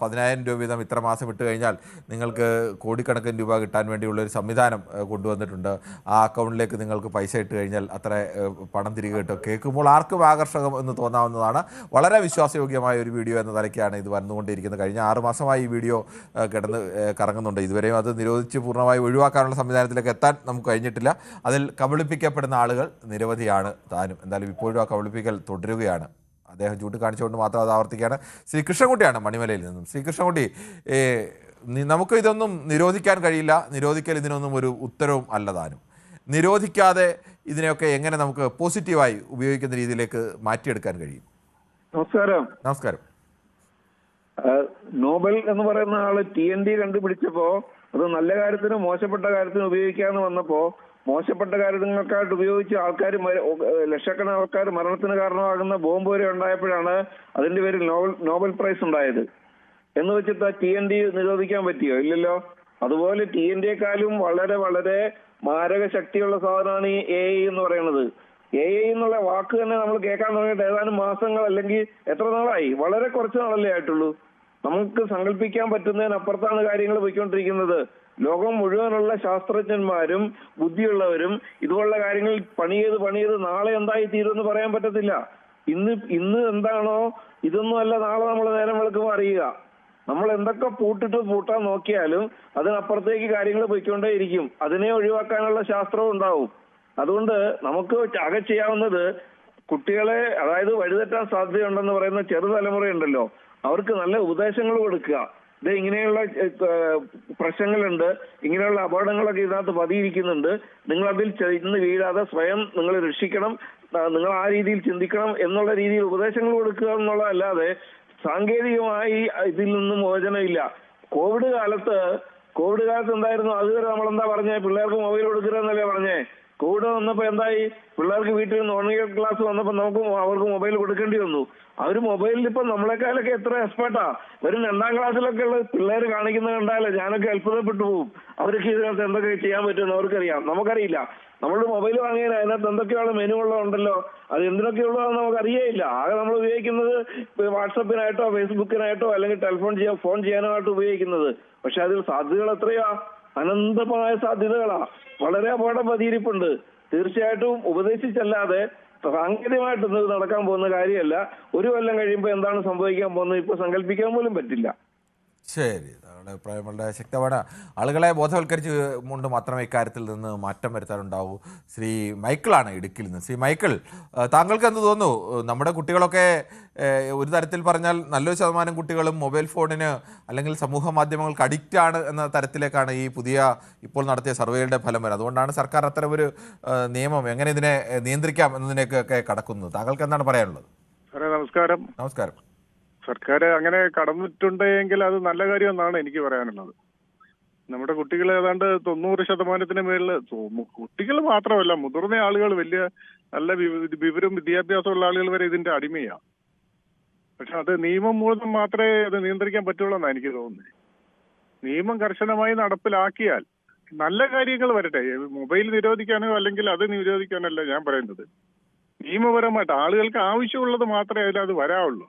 S1: 10,000 രൂപ വീതം ഇത്ര മാസം ഇട്ട് കഴിഞ്ഞാൽ നിങ്ങൾക്ക് കോടിക്കണക്കിന് രൂപ കിട്ടാൻ വേണ്ടിയുള്ള ഒരു സംവിധാനം കൊണ്ടുവന്നിട്ടുണ്ട്. ആ അക്കൗണ്ടിലേക്ക് നിങ്ങൾക്ക് പൈസ ഇട്ട് കഴിഞ്ഞാൽ അത്ര പണം തിരികെ കിട്ടും. കേൾക്കുമ്പോൾ ആർക്കും ആകർഷകം എന്ന് തോന്നാവുന്നതാണ്. വളരെ വിശ്വാസയോഗ്യമായ ഒരു വീഡിയോ എന്ന നിലയ്ക്കാണ് ഇത് വന്നുകൊണ്ടിരിക്കുന്നത്. കഴിഞ്ഞ 6 മാസമായി ഈ വീഡിയോ കറങ്ങുന്നുണ്ട്. ഇതുവരെയും അത് നിരോധിച്ച് പൂർണ്ണമായി ഒഴിവാക്കാനുള്ള സംവിധാനത്തിലേക്ക് എത്താൻ നമുക്ക് കഴിഞ്ഞിട്ടില്ല. അതിൽ കബളിപ്പിക്കപ്പെടുന്ന ആളുകൾ നിരവധിയാണ് താനും. എന്തായാലും ഇപ്പോഴും ആ കബളിപ്പിക്കൽ തുടരുകയാണ്. അദ്ദേഹം ചൂണ്ടിക്കാണിച്ചുകൊണ്ട് മാത്രം അത് ആവർത്തിക്കുകയാണ്. ശ്രീ കൃഷ്ണൻകുട്ടിയാണ് മണിമലയിൽ നിന്നും. ശ്രീ കൃഷ്ണൻകുട്ടി, നമുക്ക് ഇതൊന്നും നിരോധിക്കാൻ കഴിയില്ല. നിരോധിക്കൽ ഇതിനൊന്നും ഒരു ഉത്തരവും അല്ലതാനും. നിരോധിക്കാതെ ഇതിനെയൊക്കെ എങ്ങനെ നമുക്ക് പോസിറ്റീവായി ഉപയോഗിക്കുന്ന രീതിയിലേക്ക് മാറ്റിയെടുക്കാൻ കഴിയും?
S20: നമസ്കാരം. നോബൽ എന്ന് പറയുന്ന ആള് TNT കണ്ടുപിടിച്ചപ്പോ അത് നല്ല കാര്യത്തിനും മോശപ്പെട്ട കാര്യത്തിനും ഉപയോഗിക്കാന്ന് വന്നപ്പോ മോശപ്പെട്ട കാര്യങ്ങൾക്കായിട്ട് ഉപയോഗിച്ച് ആൾക്കാർ, ലക്ഷക്കണക്കിന് ആൾക്കാർ മരണത്തിന് കാരണമാകുന്ന ബോംബ് വരെ ഉണ്ടായപ്പോഴാണ് അതിന്റെ പേരിൽ നോബൽ പ്രൈസ് ഉണ്ടായത്. എന്ന് വെച്ചിട്ട് TNT നിരോധിക്കാൻ പറ്റിയോ? ഇല്ലല്ലോ. അതുപോലെ TNT-യെക്കാളും വളരെ വളരെ മാരക ശക്തിയുള്ള സാധനമാണ് ഈ AI എന്ന് പറയുന്നത്. AI എന്നുള്ള വാക്ക് തന്നെ നമ്മൾ കേൾക്കാൻ തുടങ്ങിയിട്ട് ഏതാനും മാസങ്ങൾ അല്ലെങ്കിൽ എത്ര നാളായി? വളരെ കുറച്ച് നാളല്ലേ ആയിട്ടുള്ളൂ. നമുക്ക് സങ്കല്പിക്കാൻ പറ്റുന്നതിനപ്പുറത്താണ് കാര്യങ്ങൾ പോയിക്കൊണ്ടിരിക്കുന്നത്. ലോകം മുഴുവനുള്ള ശാസ്ത്രജ്ഞന്മാരും ബുദ്ധിയുള്ളവരും ഇതുപോലുള്ള കാര്യങ്ങൾ പണി ചെയ്ത് നാളെ എന്തായി തീരുമെന്ന് പറയാൻ പറ്റത്തില്ല. ഇന്ന് എന്താണോ ഇതൊന്നും അല്ല നാളെ നമ്മൾ നേരം വെളുക്കുമ്പോൾ അറിയുക. നമ്മൾ എന്തൊക്കെ പൂട്ടാൻ നോക്കിയാലും അതിനപ്പുറത്തേക്ക് കാര്യങ്ങൾ പോയിക്കൊണ്ടേയിരിക്കും. അതിനെ ഒഴിവാക്കാനുള്ള ശാസ്ത്രവും ഉണ്ടാവും. അതുകൊണ്ട് നമുക്ക് ആകെ ചെയ്യാവുന്നത് കുട്ടികളെ, അതായത് വഴിതെറ്റാൻ സാധ്യതയുണ്ടെന്ന് പറയുന്ന ചെറുതലമുറയുണ്ടല്ലോ, അവർക്ക് നല്ല ഉപദേശങ്ങൾ കൊടുക്കുക. ഇത് ഇങ്ങനെയുള്ള പ്രശ്നങ്ങളുണ്ട്, ഇങ്ങനെയുള്ള അപകടങ്ങളൊക്കെ ഇതിനകത്ത് പതിയിരിക്കുന്നുണ്ട്, നിങ്ങൾ അതിൽ ചെന്ന് വീഴാതെ സ്വയം നിങ്ങൾ രക്ഷിക്കണം, നിങ്ങൾ ആ രീതിയിൽ ചിന്തിക്കണം എന്നുള്ള രീതിയിൽ ഉപദേശങ്ങൾ കൊടുക്കുക എന്നുള്ളതല്ലാതെ സാങ്കേതികമായി ഇതിൽ നിന്നും മോചനമില്ല. കോവിഡ് കാലത്ത് എന്തായിരുന്നു? അതുവരെ നമ്മളെന്താ പറഞ്ഞേ? പിള്ളേർക്ക് മൊബൈൽ കൊടുക്കരുതെന്നല്ലേ പറഞ്ഞേ? കോവിഡ് വന്നപ്പോ എന്തായി? പിള്ളേർക്ക് വീട്ടിൽ നിന്ന് ഓൺലൈൻ ക്ലാസ് വന്നപ്പോ അവർക്ക് മൊബൈൽ കൊടുക്കേണ്ടി വന്നു. അവര് മൊബൈലിൽ ഇപ്പൊ നമ്മളെക്കാളൊക്കെ എത്ര എക്സ്പെർട്ടാ. വരും 2ാം ക്ലാസ്സിലൊക്കെ ഉള്ള പിള്ളേർ കാണിക്കുന്നത് കണ്ടാലേ ഞാനൊക്കെ അത്ഭുതപ്പെട്ടു പോകും. അവർക്ക് ഇതിനകത്ത് എന്തൊക്കെ ചെയ്യാൻ പറ്റുമെന്ന് അവർക്കറിയാം, നമുക്കറിയില്ല. നമ്മൾ മൊബൈൽ വാങ്ങിയാൽ അതിനകത്ത് എന്തൊക്കെയുള്ള മെനുകളുണ്ടല്ലോ, അത് എന്തിനൊക്കെയുള്ളതാണെന്ന് നമുക്ക് അറിയേയില്ല. ആകെ നമ്മൾ ഉപയോഗിക്കുന്നത് വാട്സപ്പിനായിട്ടോ ഫേസ്ബുക്കിനായിട്ടോ അല്ലെങ്കിൽ ഫോൺ ചെയ്യാനായിട്ടോ ഉപയോഗിക്കുന്നത്. പക്ഷെ അതിൽ സാധ്യതകൾ എത്രയാ? അനന്തമായ സാധ്യതകളാ. വളരെ അപകടം പതിയിരിപ്പുണ്ട്. തീർച്ചയായിട്ടും ഉപദേശിച്ചല്ലാതെ സാങ്കേതികമായിട്ടൊന്നും ഇത് നടക്കാൻ പോകുന്ന കാര്യമല്ല. ഒരു കൊല്ലം കഴിയുമ്പോൾ എന്താണ് സംഭവിക്കാൻ പോകുന്നത് ഇപ്പൊ സങ്കല്പിക്കാൻ പോലും പറ്റില്ല.
S1: ശരി, താങ്കളുടെ അഭിപ്രായം വളരെ ശക്തമാണ്. ആളുകളെ ബോധവൽക്കരിച്ച് കൊണ്ട് മാത്രമേ ഇക്കാര്യത്തിൽ നിന്ന് മാറ്റം വരുത്താനുണ്ടാവൂ. ശ്രീ മൈക്കിളാണ് ഇടുക്കിയിൽ നിന്ന്. ശ്രീ മൈക്കിൾ, താങ്കൾക്ക് എന്ത് തോന്നുന്നു? നമ്മുടെ കുട്ടികളൊക്കെ ഒരു തരത്തിൽ പറഞ്ഞാൽ നല്ലൊരു ശതമാനം കുട്ടികളും മൊബൈൽ ഫോണിന് അല്ലെങ്കിൽ സമൂഹ മാധ്യമങ്ങൾക്ക് അഡിക്റ്റ് ആണ് എന്ന തരത്തിലേക്കാണ് ഈ ഇപ്പോൾ നടത്തിയ സർവേയുടെ ഫലം വരുന്നത്. അതുകൊണ്ടാണ് സർക്കാർ അത്തരമൊരു നിയമം എങ്ങനെ ഇതിനെ നിയന്ത്രിക്കാം എന്നതിനേക്കൊക്കെ കടക്കുന്നത്. താങ്കൾക്ക് എന്താണ് പറയാനുള്ളത്?
S21: സാറേ നമസ്കാരം.
S1: നമസ്കാരം.
S21: സർക്കാർ അങ്ങനെ കടന്നിട്ടുണ്ടെങ്കിൽ അത് നല്ല കാര്യമെന്നാണ് എനിക്ക് പറയാനുള്ളത്. നമ്മുടെ കുട്ടികൾ ഏതാണ്ട് 90% മേളിൽ, കുട്ടികൾ മാത്രമല്ല മുതിർന്ന ആളുകൾ, വലിയ നല്ല വിവരവും വിദ്യാഭ്യാസമുള്ള ആളുകൾ വരെ ഇതിന്റെ അടിമയാണ്. പക്ഷെ അത് നിയമം മൂലം മാത്രമേ അത് നിയന്ത്രിക്കാൻ പറ്റുള്ളൂ എന്നാണ് എനിക്ക് തോന്നുന്നത്. നിയമം കർശനമായി നടപ്പിലാക്കിയാൽ നല്ല കാര്യങ്ങൾ വരട്ടെ. മൊബൈൽ നിരോധിക്കാനോ അല്ലെങ്കിൽ അത് നിരോധിക്കാനല്ല ഞാൻ പറയുന്നത്. നിയമപരമായിട്ട് ആളുകൾക്ക് ആവശ്യമുള്ളത് മാത്രമേ അതിലത് വരാവുള്ളൂ.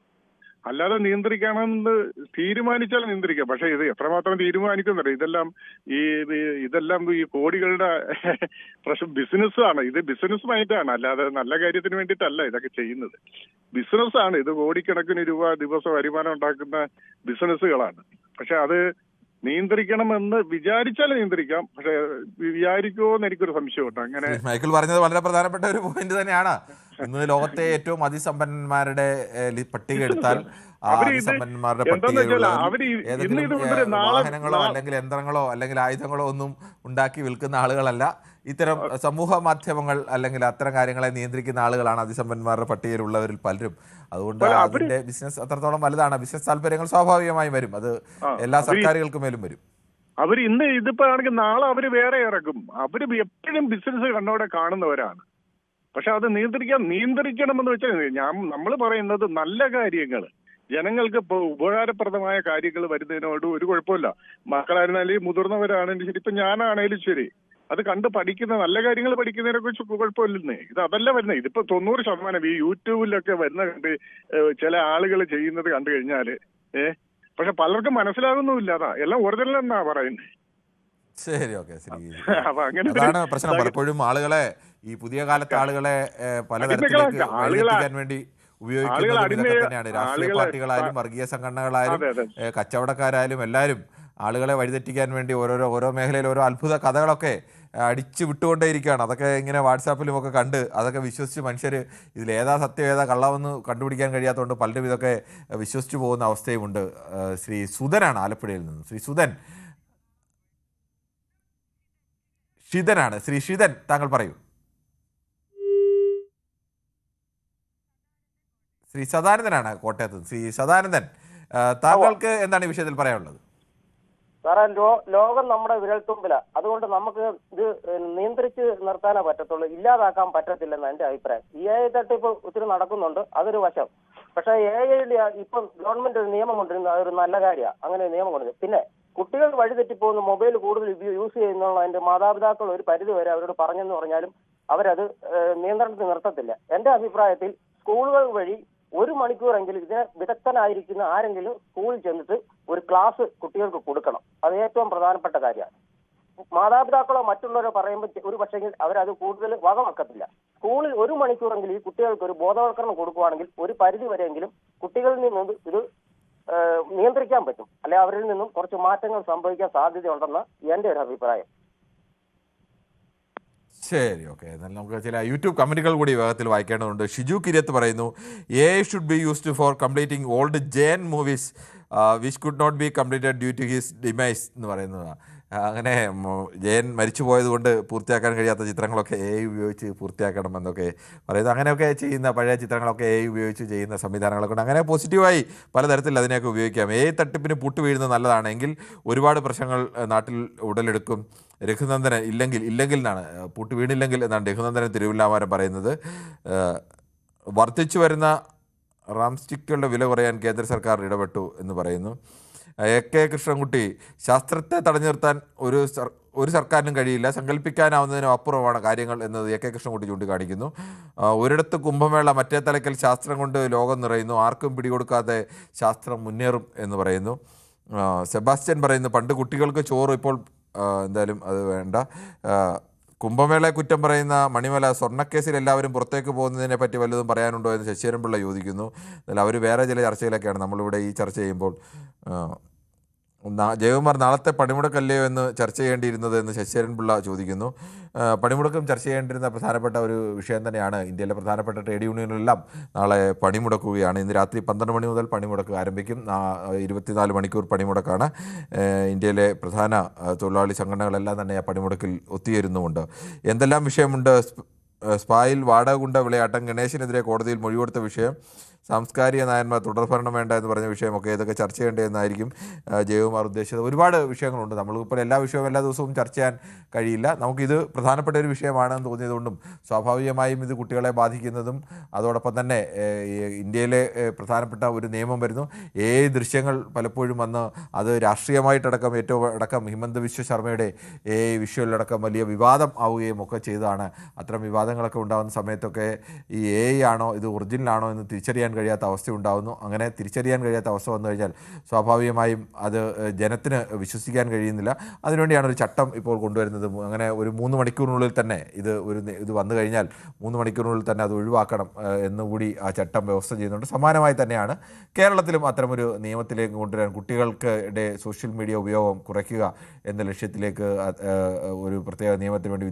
S21: അല്ലാതെ നിയന്ത്രിക്കണമെന്ന് തീരുമാനിച്ചാൽ നിയന്ത്രിക്കാം. പക്ഷെ ഇത് എത്രമാത്രം തീരുമാനിക്കുന്നുണ്ട്? ഇതെല്ലാം ഈ കോടികളുടെ ബിസിനസ്സാണ്. ഇത് ബിസിനസ് മൈൻഡാണ്, അല്ലാതെ നല്ല കാര്യത്തിന് വേണ്ടിയിട്ടല്ല ഇതൊക്കെ ചെയ്യുന്നത്. ബിസിനസ്സാണ് ഇത്. കോടിക്കണക്കിന് രൂപ ദിവസം വരുമാനം ഉണ്ടാക്കുന്ന ബിസിനസ്സുകളാണ്. പക്ഷെ അത് നിയന്ത്രിക്കണമെന്ന് വിചാരിച്ചാൽ നിയന്ത്രിക്കാം. പക്ഷെ വിചാരിക്കുമോ എന്ന് എനിക്കൊരു സംശയമുണ്ട്. അങ്ങനെ
S1: മൈക്കിൾ പറഞ്ഞത് വളരെ പ്രധാനപ്പെട്ട ഒരു പോയിന്റ് തന്നെയാണ്. ഇന്ന് ലോകത്തെ ഏറ്റവും അതിസമ്പന്നന്മാരുടെ പട്ടിക എടുത്താൽ അതിസമ്പന്നന്മാരുടെ പട്ടികയിൽ ഏതെങ്കിലും വാഹനങ്ങളോ അല്ലെങ്കിൽ യന്ത്രങ്ങളോ അല്ലെങ്കിൽ ആയുധങ്ങളോ ഒന്നും ഉണ്ടാക്കി വിൽക്കുന്ന ആളുകളല്ല. ഇത്തരം സമൂഹ മാധ്യമങ്ങൾ അല്ലെങ്കിൽ അത്തരം കാര്യങ്ങളെ നിയന്ത്രിക്കുന്ന ആളുകളാണ് അതിസമ്പന്നന്മാരുടെ പട്ടികയിലുള്ളവരിൽ പലരും. അതുകൊണ്ട് അതിന്റെ ബിസിനസ് അത്രത്തോളം വലുതാണ്. ബിസിനസ് താല്പര്യങ്ങൾ സ്വാഭാവികമായും വരും. അത് എല്ലാ സർക്കാരുകൾക്കും മേലും വരും.
S21: അവര് ഇന്ന് ഇതിപ്പോ ആണെങ്കിൽ നാളെ അവര് വേറെ ഇറക്കും. അവര് എപ്പോഴും ബിസിനസ് കണ്ണോടെ കാണുന്നവരാണ്. പക്ഷെ അത് നിയന്ത്രിക്കണമെന്ന് വെച്ചാൽ നമ്മൾ പറയുന്നത് നല്ല കാര്യങ്ങൾ, ജനങ്ങൾക്ക് ഇപ്പോൾ ഉപകാരപ്രദമായ കാര്യങ്ങൾ വരുന്നതിനോട് ഒരു കുഴപ്പമില്ല. മക്കളായിരുന്നാലും മുതിർന്നവരാണെങ്കിലും ശരി, ഇപ്പൊ ഞാനാണേലും ശരി, അത് കണ്ട് പഠിക്കുന്ന നല്ല കാര്യങ്ങൾ പഠിക്കുന്നതിനെ കുറിച്ച് കുഴപ്പമില്ലെന്നേ. ഇത് അതല്ല വരുന്നത്. ഇതിപ്പോ 90% ഈ യൂട്യൂബിലൊക്കെ വരുന്ന കണ്ട് ചില ആളുകൾ ചെയ്യുന്നത് കണ്ടു കഴിഞ്ഞാല് പക്ഷെ പലർക്കും മനസ്സിലാകുന്നുമില്ല. അതാ എല്ലാം ഒറിജിനൽ എന്നാ പറയുന്നത്.
S1: ശരി, ഓക്കെ. അതാണ് പ്രശ്നം. പലപ്പോഴും ആളുകളെ, ഈ പുതിയ കാലത്തെ ആളുകളെ പലതരത്തിലേക്ക് വഴിതെറ്റിക്കാൻ വേണ്ടി ഉപയോഗിക്കുന്നത് തന്നെയാണ്. രാഷ്ട്രീയ പാർട്ടികളായാലും വർഗീയ സംഘടനകളായാലും കച്ചവടക്കാരായാലും എല്ലാവരും ആളുകളെ വഴിതെറ്റിക്കാൻ വേണ്ടി ഓരോ മേഖലയിൽ ഓരോ അത്ഭുത കഥകളൊക്കെ അടിച്ചു വിട്ടുകൊണ്ടേയിരിക്കുകയാണ്. അതൊക്കെ ഇങ്ങനെ വാട്സാപ്പിലും ഒക്കെ കണ്ട് അതൊക്കെ വിശ്വസിച്ച് മനുഷ്യർ ഇതിലേതാ സത്യം ഏതാ കള്ളമെന്ന് കണ്ടുപിടിക്കാൻ കഴിയാത്തതുകൊണ്ട് പലരും ഇതൊക്കെ വിശ്വസിച്ച് പോകുന്ന അവസ്ഥയുമുണ്ട്. ശ്രീ സുധനാണ് ആലപ്പുഴയിൽ നിന്ന്. ശ്രീ ഷിതനാണ്. ശ്രീ ഷിതൻ, താങ്കൾ പറയൂ. ശ്രീ സദാനന്ദനാണ് കോട്ടയത്ത്. ശ്രീ സദാനന്ദൻ, താങ്കൾക്ക് എന്താണ് ഈ വിഷയത്തിൽ പറയാനുള്ളത്?
S22: സാറേ, ലോകം നമ്മുടെ വിരൽത്തുമ്പിലാണ്. അതുകൊണ്ട് നമുക്ക് ഇത് നിയന്ത്രിച്ച് നിർത്താനേ പറ്റത്തുള്ളൂ, ഇല്ലാതാക്കാൻ പറ്റത്തില്ലെന്ന് എന്റെ അഭിപ്രായം. AI തട്ടിപ്പ് ഒത്തിരി നടക്കുന്നുണ്ട്, അതൊരു വശം. പക്ഷെ AI ഇപ്പം ഗവൺമെന്റ് ഒരു നിയമം കൊണ്ടിരുന്നത് അതൊരു നല്ല കാര്യമാണ്. അങ്ങനെ ഒരു നിയമം കൊണ്ടുവരുന്നത്. പിന്നെ കുട്ടികൾ വഴിതെറ്റിപ്പോകുന്ന മൊബൈൽ കൂടുതൽ യൂസ് ചെയ്യുന്നുള്ള അതിന്റെ മാതാപിതാക്കൾ ഒരു പരിധി വരെ അവരോട് പറഞ്ഞെന്ന് പറഞ്ഞാലും അവരത് നിയന്ത്രണത്തിൽ നിർത്തത്തില്ല. എന്റെ അഭിപ്രായത്തിൽ സ്കൂളുകൾ വഴി 1 മണിക്കൂറെങ്കിലും ഇതിന് വിദഗ്ധനായിരിക്കുന്ന ആരെങ്കിലും സ്കൂളിൽ ചെന്നിട്ട് ഒരു ക്ലാസ് കുട്ടികൾക്ക് കൊടുക്കണം. അത് ഏറ്റവും പ്രധാനപ്പെട്ട കാര്യമാണ്. മാതാപിതാക്കളോ മറ്റുള്ളവരോ പറയുമ്പോൾ ഒരു പക്ഷെങ്കിൽ അവരത് കൂടുതൽ വകവെക്കത്തില്ല. സ്കൂളിൽ 1 മണിക്കൂറെങ്കിലും ഈ കുട്ടികൾക്ക് ഒരു ബോധവൽക്കരണം കൊടുക്കുകയാണെങ്കിൽ ഒരു പരിധി വരെയെങ്കിലും കുട്ടികളിൽ നിന്നും ഇത് നിയന്ത്രിക്കാൻ പറ്റും. അല്ലെ അവരിൽ നിന്നും കുറച്ച് മാറ്റങ്ങൾ സംഭവിക്കാൻ സാധ്യതയുണ്ടെന്ന് എന്റെ ഒരു അഭിപ്രായം.
S1: ശരി, ഓക്കെ. എന്നാൽ നമുക്ക് ചില യൂട്യൂബ് കമന്റുകൾ കൂടി വേഗത്തിൽ വായിക്കേണ്ടതുണ്ട്. ഷിജു കിരിയത്ത് പറയുന്നു, AI should be used for completing old gen movies which could not be completed due to his demise എന്ന് പറയുന്നതാണ്. അങ്ങനെ ജയൻ മരിച്ചു പോയതുകൊണ്ട് പൂർത്തിയാക്കാൻ കഴിയാത്ത ചിത്രങ്ങളൊക്കെ AI ഉപയോഗിച്ച് പൂർത്തിയാക്കണം എന്നൊക്കെ പറയുന്നത്. അങ്ങനെയൊക്കെ ചെയ്യുന്ന പഴയ ചിത്രങ്ങളൊക്കെ AI ഉപയോഗിച്ച് ചെയ്യുന്ന സംവിധാനങ്ങളൊക്കെ ഉണ്ട്. അങ്ങനെ പോസിറ്റീവായി പലതരത്തിൽ അതിനെയൊക്കെ ഉപയോഗിക്കാം. AI തട്ടിപ്പിന് പൂട്ട് വീഴുന്നത് നല്ലതാണെങ്കിൽ ഒരുപാട് പ്രശ്നങ്ങൾ നാട്ടിൽ ഉടലെടുക്കും. രഘുനന്ദനൻ ഇല്ലെങ്കിൽ എന്നാണ്, പൂട്ട് വീണില്ലെങ്കിൽ എന്നാണ് രഘുനന്ദനൻ തിരുവില്ലാമരം പറയുന്നത്. വർദ്ധിച്ചു വരുന്ന റാംസ്റ്റിക്കുകളുടെ വില കുറയാൻ കേന്ദ്ര സർക്കാർ ഇടപെട്ടു എന്ന് പറയുന്നു. AK കൃഷ്ണൻകുട്ടി, ശാസ്ത്രത്തെ തടഞ്ഞു നിർത്താൻ ഒരു സർക്കാരിനും കഴിയില്ല, സങ്കല്പിക്കാനാവുന്നതിനും അപ്പുറമാണ് കാര്യങ്ങൾ എന്നത് AK കൃഷ്ണൻകുട്ടി ചൂണ്ടിക്കാണിക്കുന്നു. ഒരിടത്ത് കുംഭമേള, മറ്റേ തലയ്ക്കൽ ശാസ്ത്രം കൊണ്ട് ലോകം നിറയുന്നു, ആർക്കും പിടികൊടുക്കാതെ ശാസ്ത്രം മുന്നേറും എന്ന് പറയുന്നു. സെബാസ്റ്റ്യൻ പറയുന്നു, പണ്ട് കുട്ടികൾക്ക് ചോറ്, ഇപ്പോൾ എന്തായാലും അത് വേണ്ട. കുംഭമേളയെ കുറ്റം പറയുന്ന മണിമല, സ്വർണ്ണക്കേസിൽ എല്ലാവരും പുറത്തേക്ക് പോകുന്നതിനെ പറ്റി വല്ലതും പറയാനുണ്ടോ എന്ന് ശശിധരൻപിള്ള ചോദിക്കുന്നു. എന്നാൽ അവർ വേറെ ചില ചർച്ചയിലൊക്കെയാണ്, നമ്മളിവിടെ ഈ ചർച്ച ചെയ്യുമ്പോൾ ജയകുമാർ, നാളത്തെ പണിമുടക്കല്ലയോ എന്ന് ചർച്ച ചെയ്യേണ്ടിയിരുന്നത് എന്ന് ശശിധരൻ പിള്ള ചോദിക്കുന്നു. പണിമുടക്കം ചർച്ച ചെയ്യേണ്ടിരുന്ന പ്രധാനപ്പെട്ട ഒരു വിഷയം തന്നെയാണ്. ഇന്ത്യയിലെ പ്രധാനപ്പെട്ട ട്രേഡ് യൂണിയനുകളെല്ലാം നാളെ പണിമുടക്കുകയാണ്. ഇന്ന് രാത്രി 12 മണി മുതൽ പണിമുടക്ക് ആരംഭിക്കും. 24 മണിക്കൂർ പണിമുടക്കാണ്. ഇന്ത്യയിലെ പ്രധാന തൊഴിലാളി സംഘടനകളെല്ലാം തന്നെ ആ പണിമുടക്കിൽ ഒത്തുചേരുന്നുമുണ്ട്. എന്തെല്ലാം വിഷയമുണ്ട്? സ്പായിൽ വാടക ഗുണ്ട വിളയാട്ടം, ഗണേശനെതിരെ കോടതിയിൽ മൊഴി കൊടുത്ത വിഷയം, സാംസ്കാരിക നായന്മാർ തുടർഭരണം വേണ്ട എന്ന് പറഞ്ഞ വിഷയമൊക്കെ ഇതൊക്കെ ചർച്ച ചെയ്യേണ്ടതെന്നായിരിക്കും ജയകുമാർ ഉദ്ദേശിച്ചത്. ഒരുപാട് വിഷയങ്ങളുണ്ട്. നമ്മളിപ്പോൾ എല്ലാ വിഷയവും എല്ലാ ദിവസവും ചർച്ച ചെയ്യാൻ കഴിയില്ല. നമുക്കിത് പ്രധാനപ്പെട്ട ഒരു വിഷയമാണെന്ന് തോന്നിയതുകൊണ്ടും സ്വാഭാവികമായും ഇത് കുട്ടികളെ ബാധിക്കുന്നതും അതോടൊപ്പം തന്നെ ഇന്ത്യയിലെ പ്രധാനപ്പെട്ട ഒരു നിയമം വരുന്നു. ദൃശ്യങ്ങൾ പലപ്പോഴും വന്ന് അത് രാഷ്ട്രീയമായിട്ടടക്കം ഏറ്റവും ഹിമന്ത ബിശ്വ ശർമ്മയുടെ വിഷ്വലിലടക്കം വലിയ വിവാദം ആവുകയും ഒക്കെ ചെയ്തതാണ്. അത്തരം വിവാദങ്ങളൊക്കെ ഉണ്ടാകുന്ന സമയത്തൊക്കെ ഈ ആണോ ഇത് ഒറിജിനലാണോ എന്ന് തിരിച്ചറിയാൻ കഴിയാത്ത അവസ്ഥ ഉണ്ടാകുന്നു. അങ്ങനെ തിരിച്ചറിയാൻ കഴിയാത്ത അവസ്ഥ വന്നു കഴിഞ്ഞാൽ സ്വാഭാവികമായും അത് ജനത്തിന് വിശ്വസിക്കാൻ കഴിയുന്നില്ല. അതിനുവേണ്ടിയാണ് ഒരു ചട്ടം ഇപ്പോൾ കൊണ്ടുവരുന്നത്. അങ്ങനെ ഒരു 3 മണിക്കൂറിനുള്ളിൽ തന്നെ ഇത് വന്നു കഴിഞ്ഞാൽ 3 മണിക്കൂറിനുള്ളിൽ തന്നെ അത് ഒഴിവാക്കണം എന്നുകൂടി ആ ചട്ടം വ്യവസ്ഥ ചെയ്യുന്നുണ്ട്. സമാനമായി തന്നെയാണ് കേരളത്തിലും അത്തരമൊരു നിയമത്തിലേക്ക് കൊണ്ടുവരാൻ, കുട്ടികൾക്കിടെ സോഷ്യൽ മീഡിയ ഉപയോഗം കുറയ്ക്കുക എന്ന ലക്ഷ്യത്തിലേക്ക് ഒരു പ്രത്യേക നിയമത്തിന് വേണ്ടി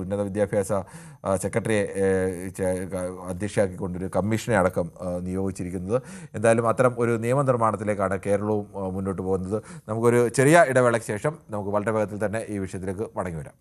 S1: ഉന്നത വിദ്യാഭ്യാസ സെക്രട്ടറിയെ അധ്യക്ഷയാക്കിക്കൊണ്ടൊരു കമ്മീഷനെ അടക്കം നിയോഗിച്ചിരിക്കുന്നത്. എന്തായാലും അത്തരം ഒരു നിയമനിർമ്മാണത്തിലേക്കാണ് കേരളവും മുന്നോട്ട് പോകുന്നത്. നമുക്കൊരു ചെറിയ ഇടവേളയ്ക്ക് ശേഷം നമുക്ക് വളരെ വേഗത്തിൽ തന്നെ ഈ വിഷയത്തിലേക്ക് മടങ്ങി വരാം.